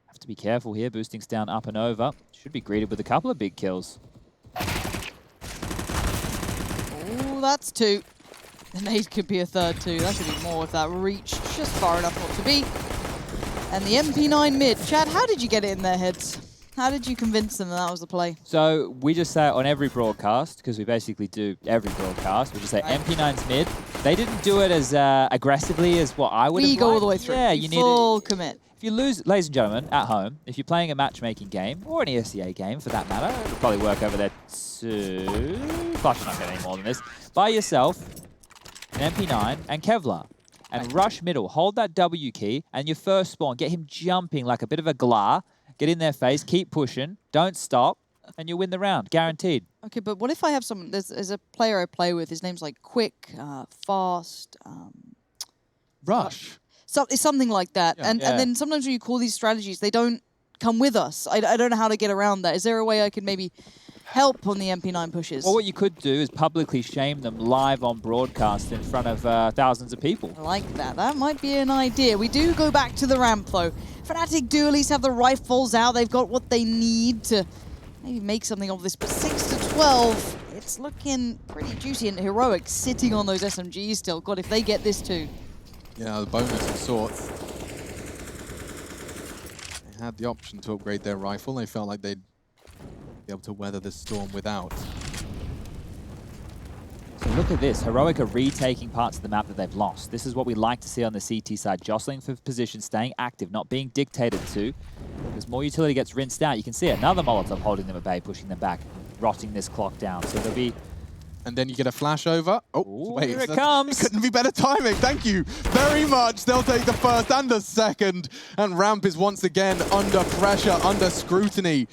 Have to be careful here. Boosting's down up and over. Should be greeted with a couple of big kills. Oh, that's two. The nade could be a third too. That should be more if that reached just far enough not to be. And the MP9 mid. Chad, how did you get it in their heads? How did you convince them that was the play? So we just say it on every broadcast, because we basically do every broadcast. We just say MP9's mid. They didn't do it as aggressivally as what I would have liked. We go all the way through. Yeah, you need full commit. If you lose, ladies and gentlemen, at home, if you're playing a matchmaking game, or an ESCA game for that matter, it'll probably work over there too. Gosh, you're not getting any more than this. Buy yourself an MP9 and Kevlar. And rush middle, hold that W key, and your first spawn, get him jumping like a bit of a glar, get in their face, keep pushing, don't stop, and you'll win the round, guaranteed. Okay, but what if I have someone, there's a player I play with, his name's like Quick, Fast, Rush. So it's something like that. Yeah. And then sometimes when you call these strategies, they don't come with us. I don't know how to get around that. Is there a way I could maybe help on the MP9 pushes. Well, what you could do is publicly shame them live on broadcast in front of thousands of people. I like that. That might be an idea. We do go back to the ramp, though. Fnatic do at least have the rifles out. They've got what they need to maybe make something of this. But 6-12, it's looking pretty juicy. And Heroic sitting on those SMGs still. God, if they get this too. Yeah, the bonus of sorts. They had the option to upgrade their rifle. They felt like they'd be able to weather this storm without. So look at this. Heroic are retaking parts of the map that they've lost. This is what we like to see on the CT side. Jostling for position, staying active, not being dictated to. As more utility gets rinsed out, you can see another Molotov holding them at bay, pushing them back, rotting this clock down. So there'll be... And then you get a flash over. Oh, Ooh, wait. here it comes. Couldn't be better timing. Thank you very much. They'll take the first and the second. And Ramp is once again under pressure, under scrutiny.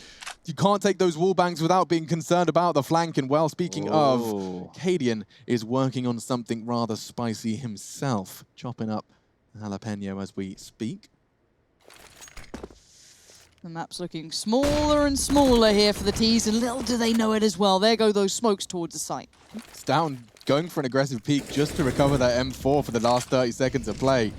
You can't take those wall bangs without being concerned about the flank. And well, speaking of, Cadian is working on something rather spicy himself, chopping up jalapeno as we speak. The map's looking smaller and smaller here for the T's, and little do they know it as well. There go those smokes towards the site. It's down, going for an aggressive peek just to recover that M4 for the last 30 seconds of play.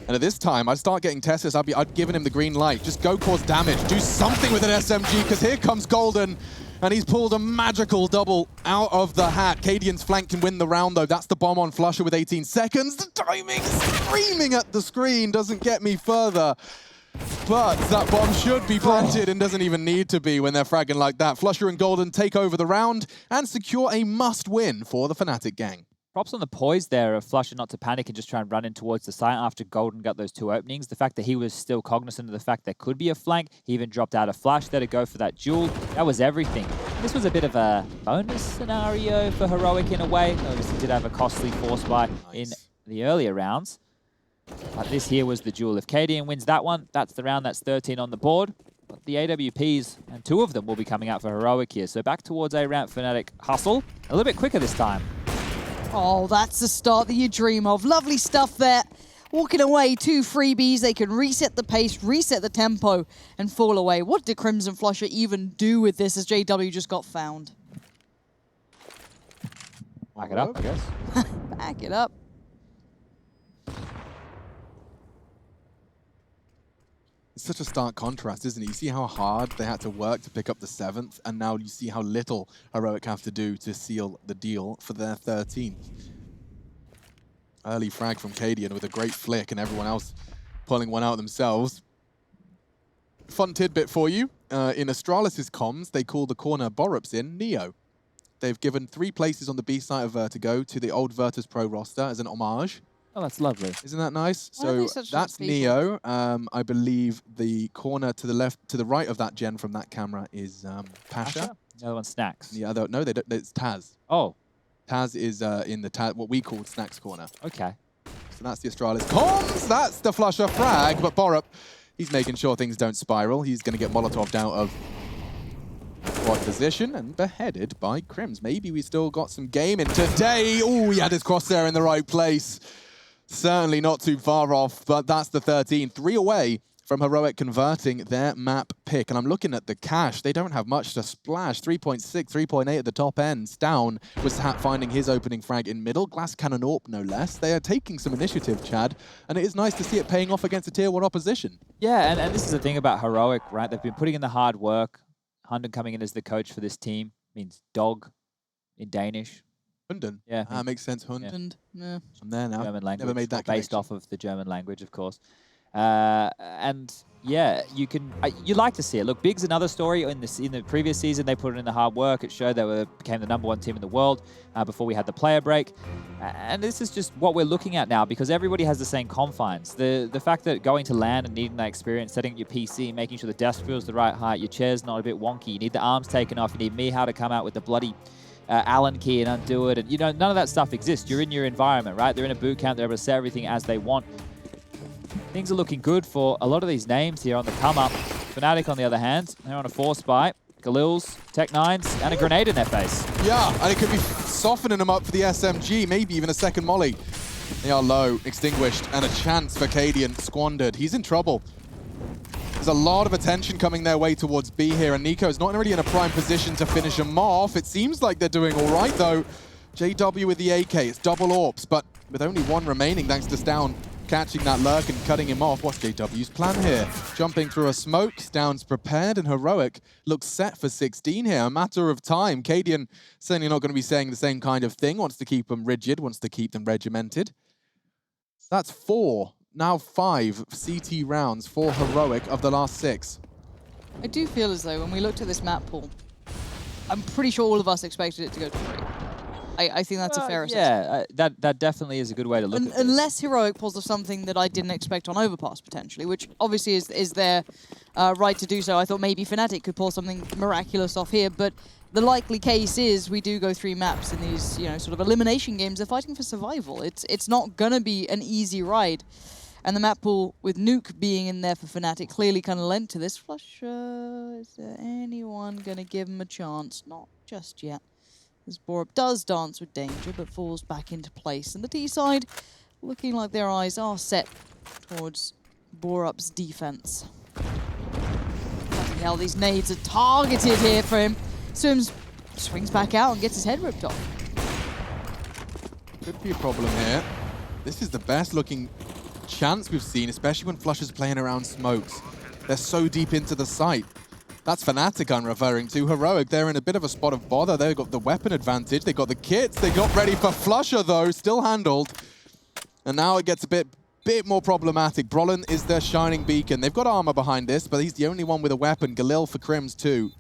And at this time, I'd start getting Tessus. I'd given him the green light. Just go cause damage. Do something with an SMG, because here comes Golden. And he's pulled a magical double out of the hat. Cadian's flank can win the round, though. That's the bomb on Flusher with 18 seconds. The timing, screaming at the screen, doesn't get me further. But that bomb should be planted and doesn't even need to be when they're fragging like that. Flusher and Golden take over the round and secure a must-win for the Fnatic gang. Props on the poise there of Flusher not to panic and just try and run in towards the site after Golden got those two openings. The fact that he was still cognizant of the fact there could be a flank. He even dropped out a flash there to go for that duel. That was everything. This was a bit of a bonus scenario for Heroic in a way. Obviously did have a costly force buy in the earlier rounds. But this here was the duel. If Cadian wins that one, that's the round. That's 13 on the board. But the AWPs, and two of them will be coming out for Heroic here. So back towards a ramp Fnatic hustle. A little bit quicker this time. Oh, that's the start that you dream of. Lovely stuff there. Walking away, 2 freebies. They can reset the pace, reset the tempo, and fall away. What did Crimson Flusher even do with this as JW just got found? Back it up, I guess. Back it up. It's such a stark contrast, isn't it? You see how hard they had to work to pick up the 7th, and now you see how little Heroic have to do to seal the deal for their 13th. Early frag from Cadian with a great flick, and everyone else pulling one out themselves. Fun tidbit for you. In Astralis' comms, they call the corner Borups in Neo. They've given 3 places on the B side of Vertigo to the old Virtus Pro roster as an homage. Oh, that's lovely. Isn't that nice? Why are they So such that's nice people? Neo. I believe the corner to the left, to the right of that gen from that camera is Pasha. The other one's Snacks. The other, no, it's Taz. Oh, Taz is in the what we call Snacks corner. okay. So that's the Astralis comms. That's the Flusher frag. But Borup, he's making sure things don't spiral. He's going to get Molotov'd out of squad position and beheaded by Crims. Maybe we still got some game in today. Oh, he had his crosshair in the right place. Certainly not too far off, but that's the 13. 3 away from Heroic converting their map pick. And I'm looking at the cash. They don't have much to splash. 3.6, 3.8 at the top ends. Down was finding his opening frag in middle. Glass Cannon Orp, no less. They are taking some initiative, Chad. And it is nice to see it paying off against a tier 1 opposition. Yeah, and this is the thing about Heroic, right? They've been putting in the hard work. Hunden coming in as the coach for this team means dog in Danish. Hunden. Yeah. Makes sense, Hund. Yeah. I'm there now. German language. Never made that based connection. off of the German language, of course. And yeah, you like to see it. Look, Big's another story. In the previous season, they put in the hard work. It showed they became the #1 team in the world before we had the player break. And this is just what we're looking at now, because everybody has the same confines. The fact that going to LAN and needing that experience, setting up your PC, making sure the desk feels the right height, your chair's not a bit wonky, you need the arms taken off, you need Mihao to come out with the bloody Allen key and undo it. And you know, none of that stuff exists. You're in your environment, right? They're in a boot camp. They're able to set everything as they want. Things are looking good for a lot of these names here on the come-up. Fnatic, on the other hand, they're on a force buy. Galil's, Tech9s, and a grenade in their face. Yeah, and it could be softening them up for the SMG, maybe even a second molly. They are low, extinguished, and a chance for Cadian squandered. He's in trouble. There's a lot of attention coming their way towards B here, and Nico's not really in a prime position to finish him off. It seems like they're doing all right, though. JW with the AK, it's double AWPs, but with only one remaining, thanks to Stown catching that lurk and cutting him off. What's JW's plan here? Jumping through a smoke, Stown's prepared, and Heroic looks set for 16 here. A matter of time. Cadian certainly not going to be saying the same kind of thing. Wants to keep them rigid, wants to keep them regimented. That's 4, now 5 CT rounds for Heroic of the last 6. I do feel as though when we looked at this map pool, I'm pretty sure all of us expected it to go to 3. I think that's a fair assessment. Yeah, that definitely is a good way to look at this. Unless Heroic pulls off something that I didn't expect on Overpass, potentially, which obviously is their right to do so. I thought maybe Fnatic could pull something miraculous off here, but the likely case is we do go 3 maps in these, you know, sort of elimination games. They're fighting for survival. It's not going to be an easy ride. And the map pool, with Nuke being in there for Fnatic, clearly kind of lent to this. Flusher, is there anyone going to give him a chance? Not just yet. As Borup does dance with danger, but falls back into place. And the T side, looking like their eyes are set towards Borup's defense. Bloody hell, these nades are targeted here for him. Swings back out and gets his head ripped off. Could be a problem here. This is the best looking chance we've seen, especially when Flusher's playing around smokes. They're so deep into the site. That's Fnatic I'm referring to. Heroic, they're in a bit of a spot of bother. They've got the weapon advantage. They got the kits. They got ready for Flusher, though. Still handled. And now it gets a bit more problematic. Brolin is their shining beacon. They've got armor behind this, but he's the only one with a weapon. Galil for Crims, too.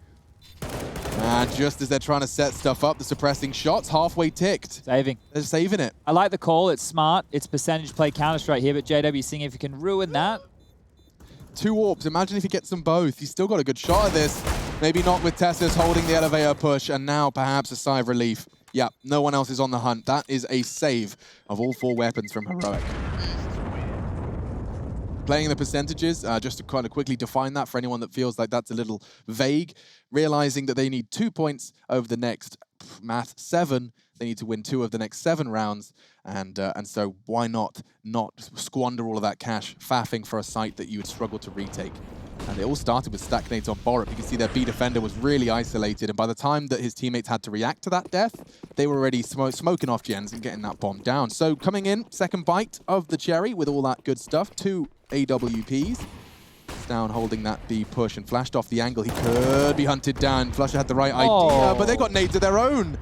And just as they're trying to set stuff up, the suppressing shots halfway ticked. Saving. They're saving it. I like the call. It's smart. It's percentage play Counter-Strike here, but JW seeing if he can ruin that. 2 AWPs. Imagine if he gets them both. He's still got a good shot at this. Maybe not with Tessus holding the elevator push, and now perhaps a sigh of relief. Yeah, no one else is on the hunt. That is a save of all 4 weapons from Heroic. Playing the percentages, just to kind of quickly define that for anyone that feels like that's a little vague, realizing that they need 2 points over the next, math, 7. They need to win 2 of the next 7 rounds, and so why not squander all of that cash faffing for a site that you would struggle to retake? And it all started with stack nades on Borup. You can see their B defender was really isolated, and by the time that his teammates had to react to that death, they were already smoking off gens and getting that bomb down. So coming in, second bite of the cherry with all that good stuff, 2 AWPs. Down holding that B push and flashed off the angle. He could be hunted down. Flusher had the right idea, but they got nades of their own.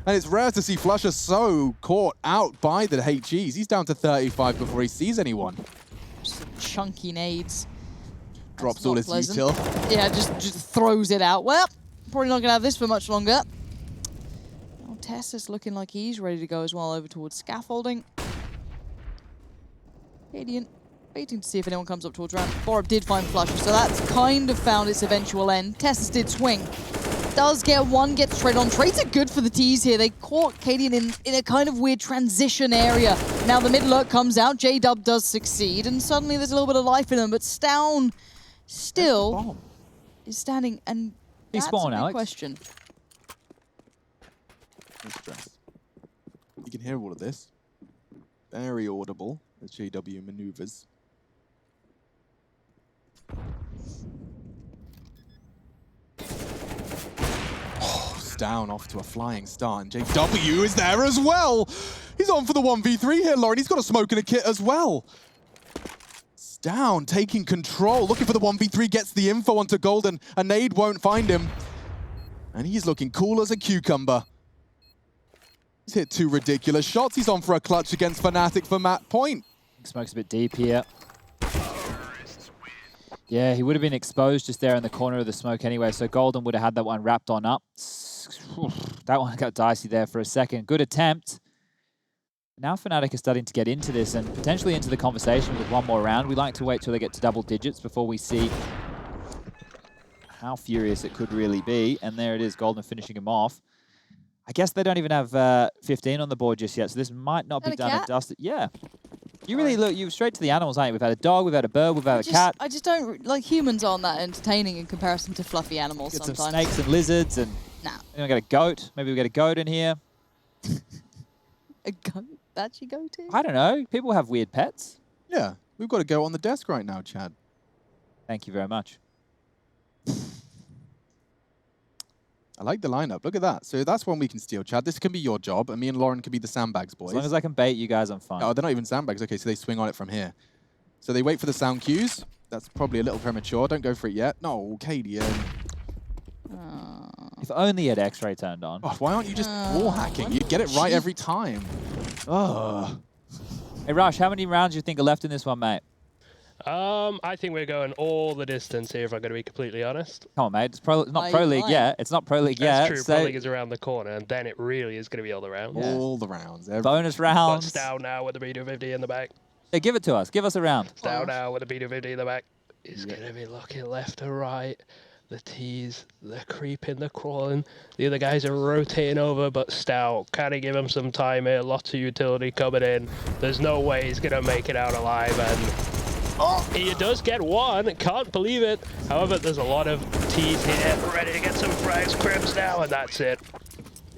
And it's rare to see Flusher so caught out by the HEs. He's down to 35 before he sees anyone. Just chunky nades. Drops all his util. Yeah, just throws it out. Well, probably not going to have this for much longer. Oh, Tessus looking like he's ready to go as well over towards scaffolding. Radiant waiting to see if anyone comes up towards ramp. Borup did find Flusher, so that's kind of found its eventual end. Tessus did swing. Does get one, gets straight on. Trades are good for the T's here. They caught Cadian in a kind of weird transition area. Now the mid lurk comes out. J-Dub does succeed, and suddenly there's a little bit of life in him, but Stown still is standing, and that's a big question. No stress. You can hear all of this. Very audible as JW maneuvers. Down off to a flying start, and JW is there as well. He's on for the 1v3 here, Lauren. He's got a smoke and a kit as well. Down, taking control, looking for the 1v3, gets the info onto Golden. A nade won't find him. And he's looking cool as a cucumber. He's hit 2 ridiculous shots. He's on for a clutch against Fnatic for Matt Point. Smoke's a bit deep here. Yeah, he would have been exposed just there in the corner of the smoke anyway, so Golden would have had that one wrapped on up. That one got dicey there for a second. Good attempt. Now Fnatic is starting to get into this and potentially into the conversation with one more round. We like to wait till they get to double digits before we see how furious it could really be. And there it is, Golden finishing him off. I guess they don't even have 15 on the board just yet, so this might not be done and dusted. Yeah. You really look, you're straight to the animals, aren't you? We've had a dog, we've had a bird, we've had a cat. I just don't, like, humans aren't that entertaining in comparison to fluffy animals sometimes. Some snakes and lizards and... Nah. We got a goat. Maybe we got a goat in here. A goat that you go to? I don't know. People have weird pets. Yeah, we've got a goat on the desk right now, Chad. Thank you very much. I like the lineup. Look at that. So that's one we can steal, Chad. This can be your job, and me and Lauren can be the sandbags boys. As long as I can bait you guys, I'm fine. Oh, they're not even sandbags. Okay, so they swing on it from here. So they wait for the sound cues. That's probably a little premature. Don't go for it yet. No, Cadian. If only he had X-ray turned on. Oh, why aren't you just wall hacking? You get it right every time. Oh. Hey, Rush, how many rounds do you think are left in this one, mate? I think we're going all the distance here, if I'm going to be completely honest. Come on, mate. It's not Pro League lying? yet. It's not Pro League yet. That's true. So Pro League is around the corner, and then it really is going to be all the rounds. Yeah. All the rounds. bonus Got rounds. Stow now with the B250 in the back. Hey, give it to us. Give us a round. Stow now with the B250 in the back. He's going to be looking left to right. The T's, they're creeping, they're crawling. The other guys are rotating over, but Stow, kind of give him some time here. Lots of utility coming in. There's no way he's going to make it out alive, and he does get one. Can't believe it. However, there's a lot of T's here, ready to get some frags. Cribs now, and that's it.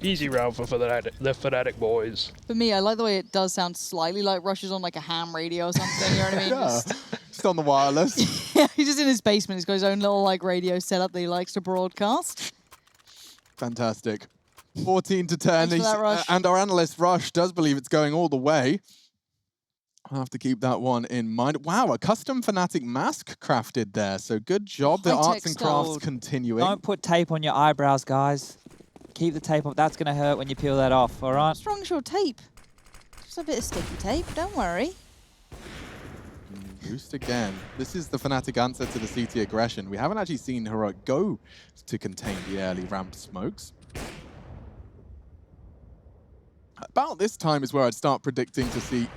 Easy round for the Fnatic boys. For me, I like the way it does sound slightly like Rush is on like a ham radio or something, you know what I mean? Yeah. Just on the wireless. Yeah, he's just in his basement. He's got his own little like radio setup that he likes to broadcast. Fantastic. 14 to 10. Thanks for that, Rush. And our analyst, Rush, does believe it's going all the way. I'll have to keep that one in mind. Wow, a custom Fnatic mask crafted there. So good job. The High-tech arts and crafts style. continuing. Don't put tape on your eyebrows, guys. Keep the tape up. That's going to hurt when you peel that off, all right? What's wrong with your tape? Just a bit of sticky tape, don't worry. Boost again. This is the Fnatic answer to the CT aggression. We haven't actually seen Heroic go to contain the early ramp smokes. About this time is where I'd start predicting to see,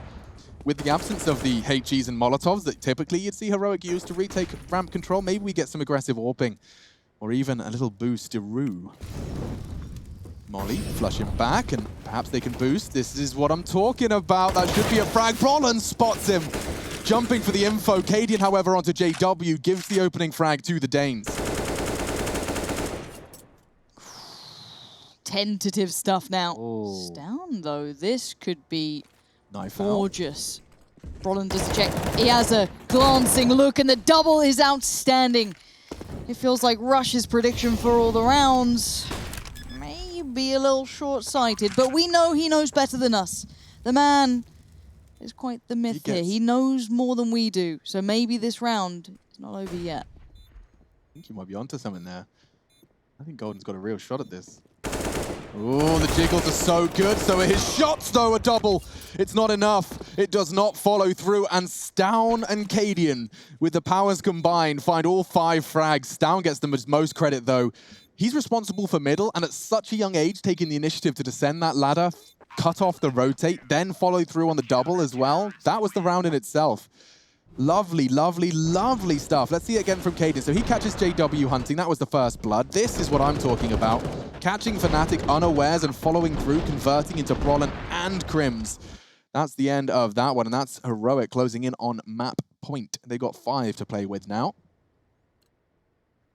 with the absence of the HEs and Molotovs that typically you'd see Heroic use to retake ramp control, maybe we get some aggressive AWPing or even a little boost-a-roo. Molly flushing back, and perhaps they can boost. This is what I'm talking about. That should be a frag. Brollan spots him. Jumping for the info. Cadian, however, onto JW, gives the opening frag to the Danes. Tentative stuff now. Ooh. It's down, though. This could be Knife out. gorgeous. Brollan does the check. He has a glancing look, and the double is outstanding. It feels like Rush's prediction for all the rounds may be a little short-sighted, but we know he knows better than us. The man is quite the myth here. He knows more than we do, so maybe this round is not over yet. I think you might be onto something there. I think Golden's got a real shot at this. Oh, the jiggles are so good. So are his shots, though, a double. It's not enough. It does not follow through. And Stown and Cadian, with the powers combined, find all 5 frags. Stown gets the most credit, though. He's responsible for middle, and at such a young age, taking the initiative to descend that ladder, cut off the rotate, then follow through on the double as well. That was the round in itself. Lovely, lovely, lovely stuff. Let's see it again from Cadian. So he catches JW hunting. That was the first blood. This is what I'm talking about. Catching Fnatic unawares and following through, converting into Brollan and Crims. That's the end of that one, and that's Heroic closing in on map point. They got 5 to play with now.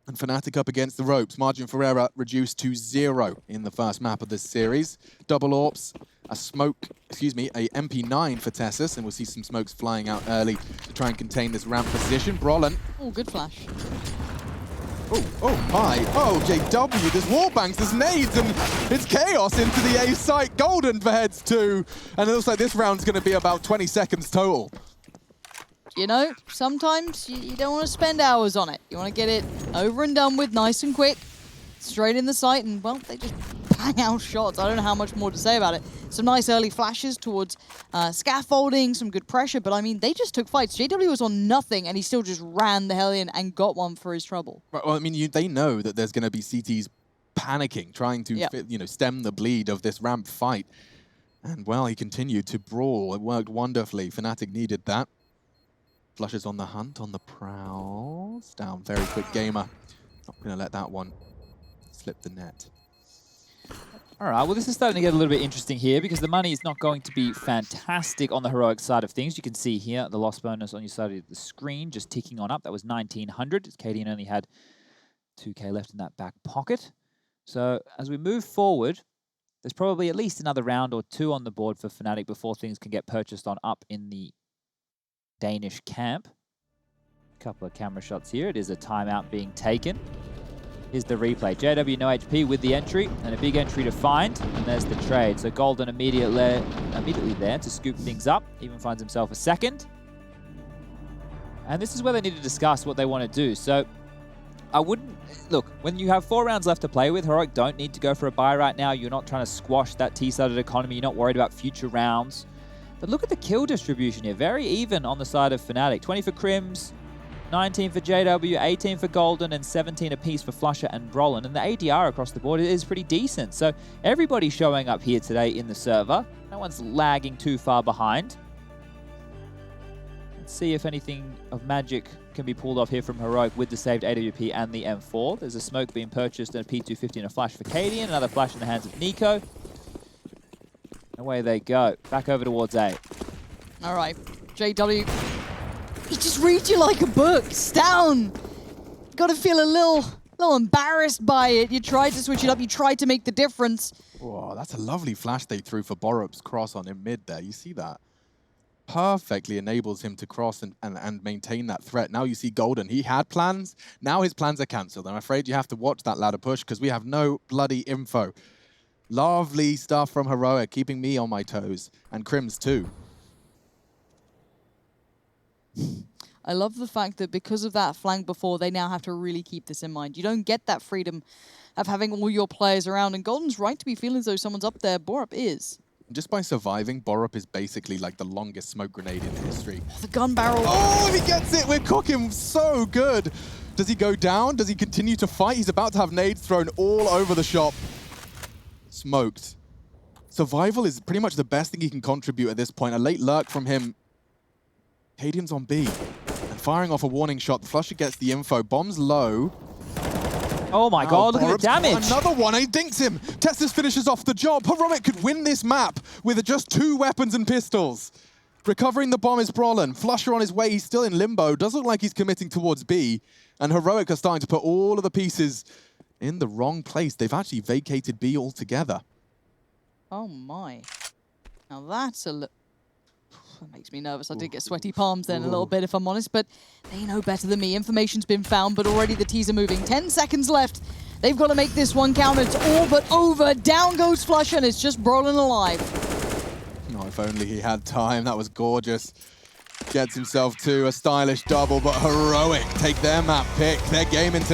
And Fnatic up against the ropes. Margin for error reduced to 0 in the first map of this series. Double AWPs, a smoke, a MP9 for Tessus, and we'll see some smokes flying out early to try and contain this ramp position. Brollan. Oh, good flash. Oh my. Oh, JW, there's wallbangs, there's nades, and it's chaos into the A site. Golden for heads 2. And it looks like this round's going to be about 20 seconds total. You know, sometimes you don't want to spend hours on it. You want to get it over and done with nice and quick, straight in the sight, and, well, they just bang out shots. I don't know how much more to say about it. Some nice early flashes towards scaffolding, some good pressure, but, I mean, they just took fights. JW was on nothing, and he still just ran the hell in and got one for his trouble. Right, well, I mean, they know that there's going to be CTs panicking, trying to stem the bleed of this ramp fight. And, well, he continued to brawl. It worked wonderfully. Fnatic needed that. Flushes on the hunt, on the prowls. Down, very quick gamer. Not going to let that one slip the net. All right, well, this is starting to get a little bit interesting here because the money is not going to be fantastic on the Heroic side of things. You can see here the loss bonus on your side of the screen just ticking on up. That was 1,900. Cadian only had 2K left in that back pocket. So as we move forward, there's probably at least another round or 2 on the board for Fnatic before things can get purchased on up in the Danish camp. Couple of camera shots here. It is a timeout being taken. Here's the replay. JW no HP with the entry, and a big entry to find, and there's the trade. So Golden immediately there to scoop things up, even finds himself a second. And this is where they need to discuss what they want to do. So I wouldn't, look, when you have 4 rounds left to play with, Heroic don't need to go for a buy right now. You're not trying to squash that T-sided economy. You're not worried about future rounds. But look at the kill distribution here. Very even on the side of Fnatic. 20 for Crims, 19 for JW, 18 for Golden, and 17 apiece for Flusher and Brolin. And the ADR across the board is pretty decent. So everybody's showing up here today in the server. No one's lagging too far behind. Let's see if anything of magic can be pulled off here from Heroic with the saved AWP and the M4. There's a smoke being purchased and a P250 and a flash for Cadian. Another flash in the hands of Nico. Away they go. Back over towards A. All right, JW. He just reads you like a book. Down. Got to feel a little embarrassed by it. You tried to switch it up. You tried to make the difference. Whoa, that's a lovely flash they threw for Borup's cross on him mid there. You see that? Perfectly enables him to cross and maintain that threat. Now you see Golden. He had plans. Now his plans are cancelled. I'm afraid you have to watch that ladder push because we have no bloody info. Lovely stuff from Heroic, keeping me on my toes. And Crims too. I love the fact that because of that flank before, they now have to really keep this in mind. You don't get that freedom of having all your players around. And Golden's right to be feeling as though someone's up there. Borup is. Just by surviving, Borup is basically like the longest smoke grenade in history. Oh, the gun barrel. Oh, he gets it! We're cooking so good! Does he go down? Does he continue to fight? He's about to have nades thrown all over the shop. Smoked. Survival is pretty much the best thing he can contribute at this point. A late lurk from him. Cadian's on B. And firing off a warning shot. The Flusher gets the info. Bomb's low. Oh my god, look at the damage. Another one, and he dinks him. Tessus finishes off the job. Heroic could win this map with just 2 weapons and pistols. Recovering the bomb is Brolin. Flusher on his way, he's still in limbo. Does look like he's committing towards B. And Heroic are starting to put all of the pieces in the wrong place. They've actually vacated B altogether. Oh my. Now that's that makes me nervous. I did get sweaty palms then a little bit, if I'm honest, but they know better than me. Information's been found, but already the T's are moving. 10 seconds left. They've got to make this one count. It's all but over. Down goes Flusher, and it's just Brolin alive. Oh, if only he had time. That was gorgeous. Gets himself to a stylish double, but Heroic take their map pick. Their game into